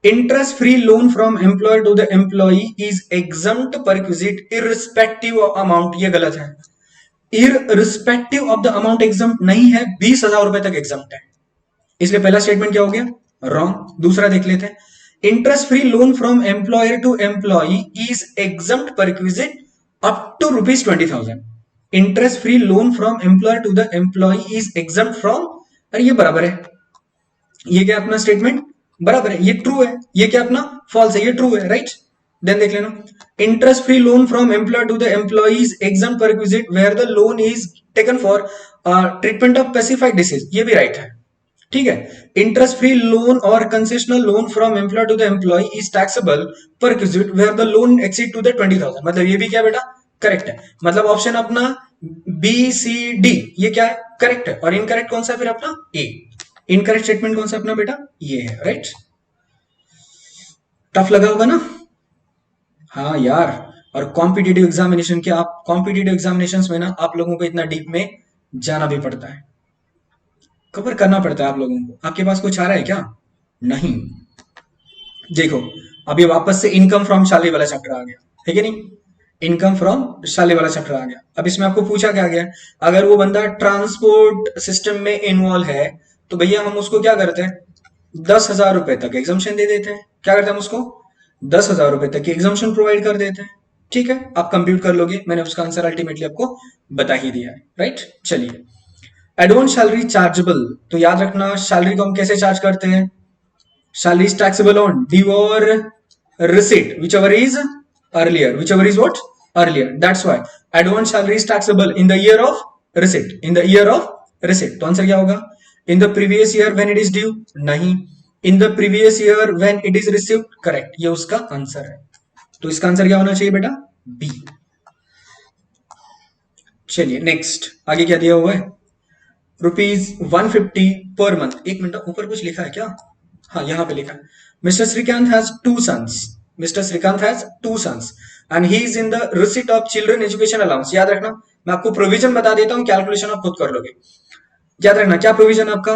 Interest free loan from employer to the employee is exempt perquisite irrespective of amount, ये गलत है। Irrespective of the amount exempt नहीं है, 20,000 रुपए तक एग्जम्प्ट है, इसलिए पहला स्टेटमेंट क्या हो गया, रॉन्ग। दूसरा देख लेते हैं, interest free loan from employer to employee is exempt perquisite up to ₹20,000। Interest free loan from employer to the employee is exempt from, अरे ये बराबर है, ये क्या अपना स्टेटमेंट बराबर है, ये ट्रू है, ये क्या अपना फॉल्स है, ये ट्रू है, राइट। देन देख लेना, interest free loan from employer to the employee is exempt perquisite where the loan is taken for treatment of specified disease, ये भी राइट है, ठीक है। इंटरेस्ट फ्री लोन और concessional loan from employer to the employee is taxable perquisite where the loan exceed to the 20,000, मतलब ये भी क्या बेटा करेक्ट है। मतलब ऑप्शन अपना बी सी डी ये क्या है, करेक्ट है। और इनकरेक्ट कौन सा है फिर अपना ए, इनकरेक्ट स्टेटमेंट कौन सा अपना बेटा ये है, राइट। टफ लगा होगा ना, हाँ यार। और कॉम्पिटिटिव एग्जामिनेशन के, आप कॉम्पिटिटिव एग्जामिनेशन में ना आप लोगों को इतना डीप में जाना भी पड़ता है, कवर करना पड़ता है आप लोगों को। आपके पास कुछ आ रहा है क्या, नहीं। देखो, अभी वापस से इनकम फ्रॉम सैलरी वाला चैप्टर आ गया, है कि नहीं। इनकम फ्रॉम सैलरी वाला चैप्टर आ गया। अब इसमें आपको पूछा क्या गया, अगर वो बंदा ट्रांसपोर्ट सिस्टम में इन्वॉल्व है तो भैया हम उसको क्या करते हैं, 10,000 रुपए तक एग्जाम्शन दे देते हैं। क्या करते हैं हम उसको, 10,000 रुपए तक की एग्जाम्शन प्रोवाइड कर देते हैं, ठीक है। आप कंप्यूट कर लोगे, मैंने उसका आंसर अल्टीमेटली आपको बता ही दिया है, राइट। चलिए, एडवांस सैलरी चार्जेबल, तो याद रखना सैलरी को हम कैसे चार्ज करते हैं, salary is taxable on due और receipt, whichever is what earlier, that's why advance salary is taxable in the year of receipt, in the year of receipt। तो आंसर क्या होगा, in the previous year when it is due, नहीं, in the previous year when it is received, correct, ये उसका answer है। तो इसका answer क्या होना चाहिए बेटा, बी। चलिए नेक्स्ट, आगे क्या दिया हुआ है, ₹150 पर मंथ। एक मिनट, ऊपर कुछ लिखा है क्या, हाँ यहाँ पे लिखा है, mister Shrikant has two sons, mister Shrikant has two sons and he is in the receipt of children education allowance. याद रखना, मैं आपको प्रोविजन बता देता हूँ, कैलकुलेशन आप खुद कर लोगे। याद रखना क्या प्रोविजन आपका,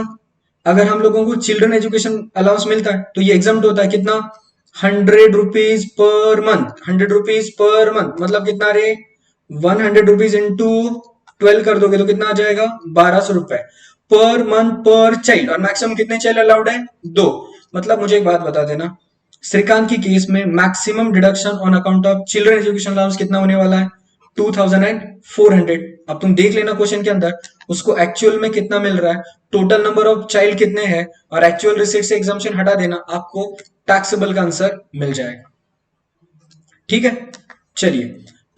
अगर हम लोगों को चिल्ड्रन एजुकेशन अलाउंस मिलता है तो ये एग्जाम्प्ट होता है कितना, ₹100 पर मंथ, ₹100 पर मंथ, मतलब कितना रे, ₹100 इंटू 12 कर दोगे तो कितना आ जाएगा, ₹1,200 पर मंथ पर चाइल्ड। और मैक्सिमम कितने चाइल्ड अलाउड है, 2। मतलब मुझे एक बात बता देना, श्रीकांत की केस में maximum deduction on account of children education allowance कितना होने वाला है, 2,400। अब तुम देख लेना क्वेश्चन के अंदर उसको एक्चुअल में कितना मिल रहा है, टोटल नंबर ऑफ चाइल्ड कितने हैं, और एक्चुअल रिसीट से एग्जाम्पशन हटा देना, आपको टैक्सेबल का आंसर मिल जाएगा, ठीक है। चलिए,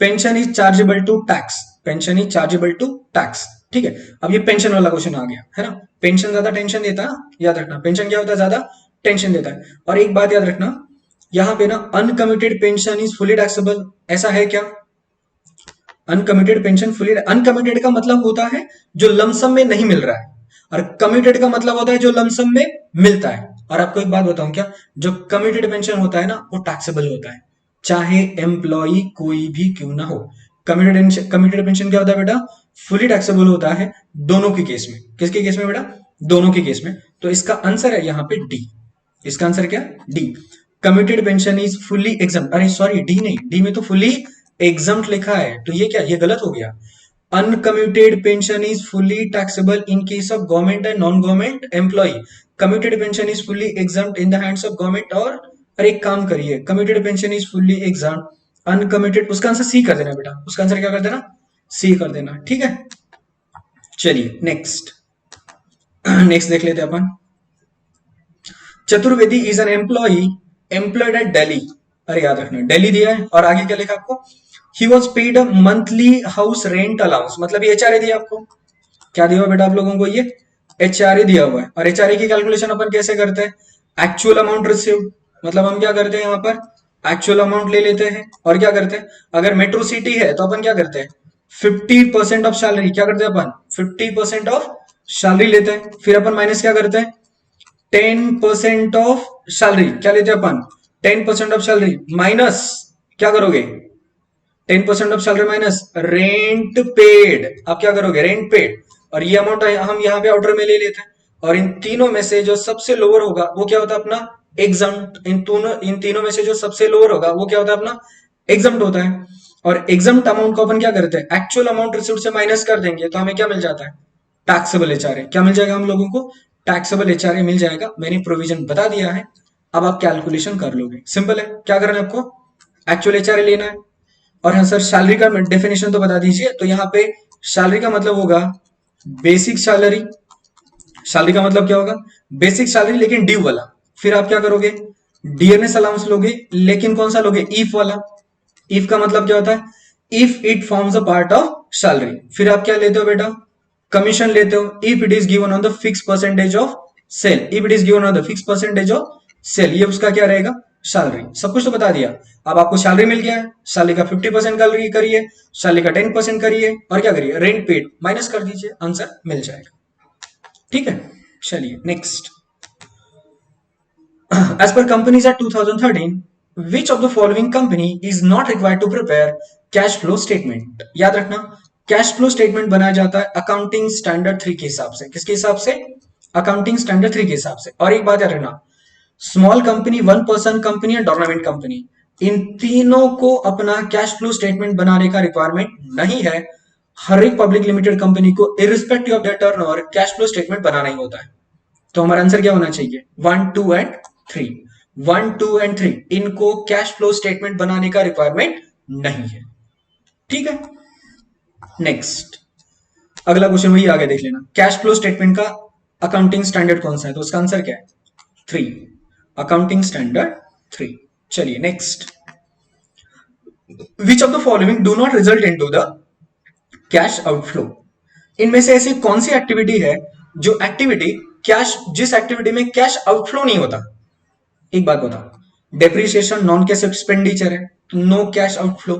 pension is chargeable to tax, pension is chargeable to tax, ठीक है। अब ये पेंशन वाला क्वेश्चन आ गया है ना, पेंशन ज्यादा टेंशन देता है, याद रखना पेंशन क्या होता है, ज्यादा टेंशन देता है। और एक बात याद रखना, यहाँ पे ना uncommitted pension is fully taxable, ऐसा है क्या, अनकमिटेड पेंशन फुली, अनकमिटेड का मतलब होता है जो लमसम में नहीं मिल रहा है, और कमिटेड का मतलब होता है जो लमसम में मिलता है। और आपको एक बात बताऊं क्या, जो कमिटेड पेंशन होता है ना वो टैक्सेबल होता है, चाहे एम्प्लॉय कोई भी क्यों ना हो। कमिटेड पेंशन क्या होता है बेटा, फुली टैक्सेबल होता है दोनों के केस में। किसके केस में बेटा, दोनों के केस में। तो इसका आंसर है यहाँ पे डी, इसका आंसर क्या, D. Committed pension is fully exempt, अरे सॉरी डी नहीं, डी में तो फुली एग्जम्प्ट लिखा है, तो ये क्या, ये गलत हो गया। Uncommuted pension is fully taxable in case of government and non government employee. Commuted pension is fully exempt in the hands of government और, अरे एक काम करिए, commuted pension is fully exempt, uncommuted, उसका आंसर सी कर देना बेटा, उसका आंसर क्या कर देना, सी कर देना, ठीक है। चलिए नेक्स्ट, नेक्स्ट देख लेते हैं अपन। Chaturvedi is an employ employed at Delhi, अरे याद रखना दिल्ली दिया है, और आगे क्या लिखा आपको, he was paid a monthly house rent allowance, मतलब ये एचआरए दिया आपको, क्या दिया हुआ बेटा आप लोगों को, ये एचआरए दिया हुआ है। और एचआरए की कैलकुलेशन अपन कैसे करते हैं, एक्चुअल अमाउंट रिसीव, मतलब हम क्या करते हैं यहाँ पर एक्चुअल अमाउंट ले लेते हैं, और क्या करते हैं, अगर मेट्रो सिटी है तो अपन क्या करते हैं, 50% ऑफ सैलरी, क्या करते हैं अपन 50% ऑफ सैलरी लेते हैं, फिर अपन माइनस क्या करते हैं 10% ऑफ सैलरी, क्या लेते हैं अपन 10% ऑफ सैलरी माइनस, क्या करोगे 10% of salary minus rent paid, आप क्या करोगे, रेंट पेड, और ये अमाउंट हम यहाँ पे आउटर में ले लेते हैं, और इन तीनों में से जो सबसे लोअर होगा वो क्या होता है अपना एग्जम्प्ट, इन तीनों में से जो सबसे लोअर होगा वो क्या होता है अपना एग्जम्प्ट होता है। और एग्जम्प्ट अमाउंट को अपन क्या करते हैं, एक्चुअल अमाउंट रिसीव्ड से माइनस कर देंगे तो हमें क्या मिल जाता है, टैक्सेबल एचआरए। क्या मिल जाएगा हम लोगों को, टैक्सेबल एचआरए मिल जाएगा। मैंने प्रोविजन बता दिया है, अब आप कैलकुलेशन कर लोगे, सिंपल है। क्या करना है आपको, एक्चुअल एचआरए लेना है। और हाँ सर, सैलरी का डेफिनेशन तो बता दीजिए। तो यहाँ पे सैलरी का मतलब होगा बेसिक सैलरी, सैलरी का मतलब क्या होगा, बेसिक सैलरी लेकिन ड्यू वाला। फिर आप क्या करोगे, डीएनएस अलाउंस लोगे, लेकिन कौन सा लोगे, ईफ वाला। ईफ का मतलब क्या होता है, if it forms a part of salary. फिर आप क्या लेते हो बेटा, कमीशन लेते हो, if it is given on the fix percentage of sale, if it is given on the fix percentage of sale, ये उसका क्या रहेगा, सैलरी। सब कुछ तो बता दिया। अब आपको सैलरी मिल गया है, सैलरी का 50% करिए, सैलरी का 10% करिए, और क्या करिए, रेंट पेड माइनस कर दीजिए, आंसर मिल जाएगा। ठीक है, चलिए next. As per Companies Act 2013, which of the following company is not required to prepare cash flow statement? याद रखना, कैश फ्लो स्टेटमेंट बनाया जाता है अकाउंटिंग स्टैंडर्ड 3 के हिसाब से। किसके हिसाब से, अकाउंटिंग स्टैंडर्ड 3 के हिसाब से। और एक बात याद रखना, small company, one person company और डोरनामेंट कंपनी, इन तीनों को अपना कैश फ्लो स्टेटमेंट बनाने का रिक्वायरमेंट नहीं है। हर एक पब्लिक लिमिटेड कंपनी को irrespective of their turnover cash flow statement बनाना ही होता है। तो हमारा आंसर क्या होना चाहिए, 1, 2 एंड 3। 1, 2 एंड 3 इनको कैश फ्लो स्टेटमेंट बनाने का रिक्वायरमेंट नहीं है। ठीक है, नेक्स्ट अगला क्वेश्चन वही आगे देख लेना। कैश फ्लो स्टेटमेंट का अकाउंटिंग स्टैंडर्ड कौन सा है, तो उसका आंसर क्या है, 3, अकाउंटिंग स्टैंडर्ड 3। चलिए next, which of the following do not result into the cash outflow. इनमें से ऐसी कौन सी एक्टिविटी है जो एक्टिविटी कैश, जिस एक्टिविटी में कैश आउटफ्लो नहीं होता। एक बात बताओ, डेप्रिसिएशन नॉन कैश एक्सपेंडिचर है, no cash outflow.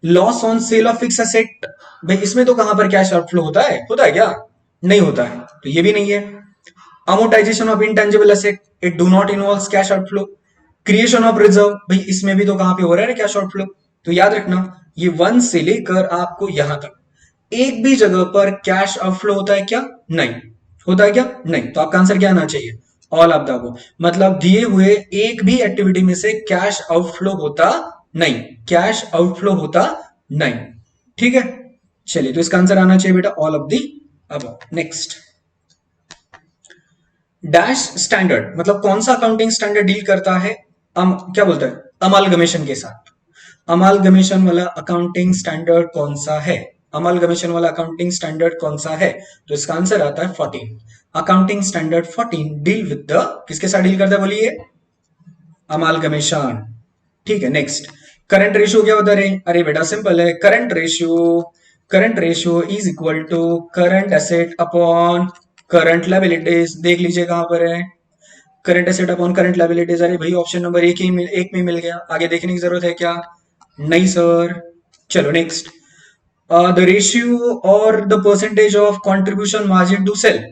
Loss on sale of fix asset, भाई इसमें तो कहां पर कैश आउटफ्लो होता है क्या, नहीं होता है, तो ये भी नहीं है। Amortisation of intangible asset, it do not involve cash outflow. Creation of reserve, भाई इसमें भी तो कहां पे हो रहा है ना कैश आउटफ्लो। तो याद रखना, ये 1 से लेकर आपको यहां तक एक भी जगह पर कैश आउटफ्लो होता है क्या, नहीं होता है क्या, नहीं। तो आपका आंसर क्या आना चाहिए, ऑल ऑफ द अबव। मतलब दिए हुए एक भी एक्टिविटी में से कैश आउटफ्लो होता नहीं, कैश आउटफ्लो होता नहीं। ठीक है, चलिए तो इसका आंसर आना चाहिए बेटा all of the above. Next, dash standard मतलब कौन सा अकाउंटिंग स्टैंडर्ड डील करता है, क्या बोलता है, अमालगमेशन के साथ। अमालगमेशन वाला अकाउंटिंग स्टैंडर्ड कौन सा है, अमालगमेशन वाला अकाउंटिंग स्टैंडर्ड कौन सा है, तो इसका आंसर आता है 14। Accounting standard 14 deal with the, किसके साथ डील करता है बोलिए, अमालगमेशन। ठीक है, नेक्स्ट, करंट रेशियो क्या होता है, अरे बेटा सिंपल है, current ratio is equal to current asset upon current liabilities. देख लीजिए कहां पर है, current asset upon current liabilities. अरे भाई ऑप्शन नंबर एक में मिल गया, आगे देखने की जरूरत है क्या, नहीं सर। चलो नेक्स्ट, द रेशियो और the percentage of contribution margin to sale,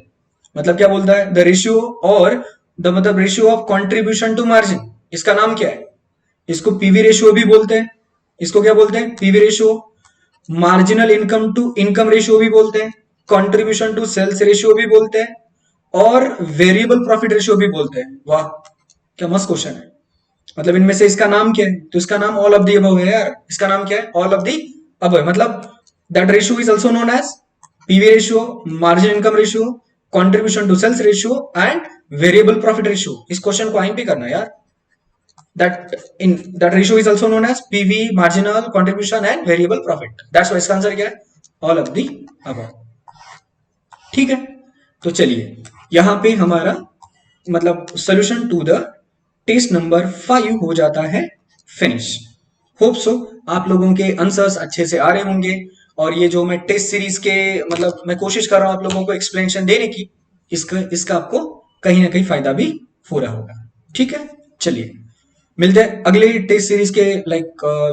मतलब क्या बोलता है, द रेशियो और द मतलब ratio of contribution to margin, इसका नाम क्या है, इसको पीवी रेशियो भी बोलते हैं, इसको क्या बोलते हैं, PV ratio. Marginal income to income ratio भी बोलते हैं, कंट्रीब्यूशन टू सेल्स रेशियो भी बोलते हैं, और वेरिएबल प्रॉफिट रेशियो भी बोलते हैं। वाह क्या मस्त क्वेश्चन है। मतलब इनमें से इसका नाम क्या है, तो इसका नाम ऑल ऑफ दी अबव है यार, इसका नाम क्या है, ऑल ऑफ दी अबव है। मतलब that ratio is also known as PV ratio, margin income ratio, contribution to sales ratio and variable profit ratio. इस क्वेश्चन को आईएमपी करना यार, that ratio is also known as PV, marginal contribution and variable profit. That's why इसका answer क्या है, all of the above। ठीक है, तो चलिए यहां पे हमारा मतलब solution to the test number 5 हो जाता है फिनिश। होप सो आप लोगों के आंसर्स अच्छे से आ रहे होंगे, और ये जो मैं टेस्ट सीरीज के मतलब मैं कोशिश कर रहा हूं आप लोगों को एक्सप्लेनेशन देने की, इसका आपको कहीं ना कहीं फायदा भी हो रहा होगा। ठीक है, चलिए मिलते हैं अगले टेस्ट सीरीज के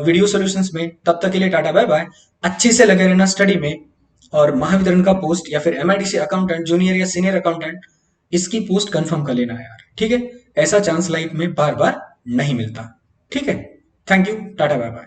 वीडियो सॉल्यूशंस में। तब तक के लिए टाटा बाय बाय। अच्छे से लगे रहना स्टडी में, और महावितरण का पोस्ट या फिर एमआईडीसी अकाउंटेंट जूनियर या सीनियर अकाउंटेंट, इसकी पोस्ट कंफर्म कर लेना है यार। ठीक है, ऐसा चांस लाइफ में बार बार नहीं मिलता। ठीक है, thank you, tata bye bye.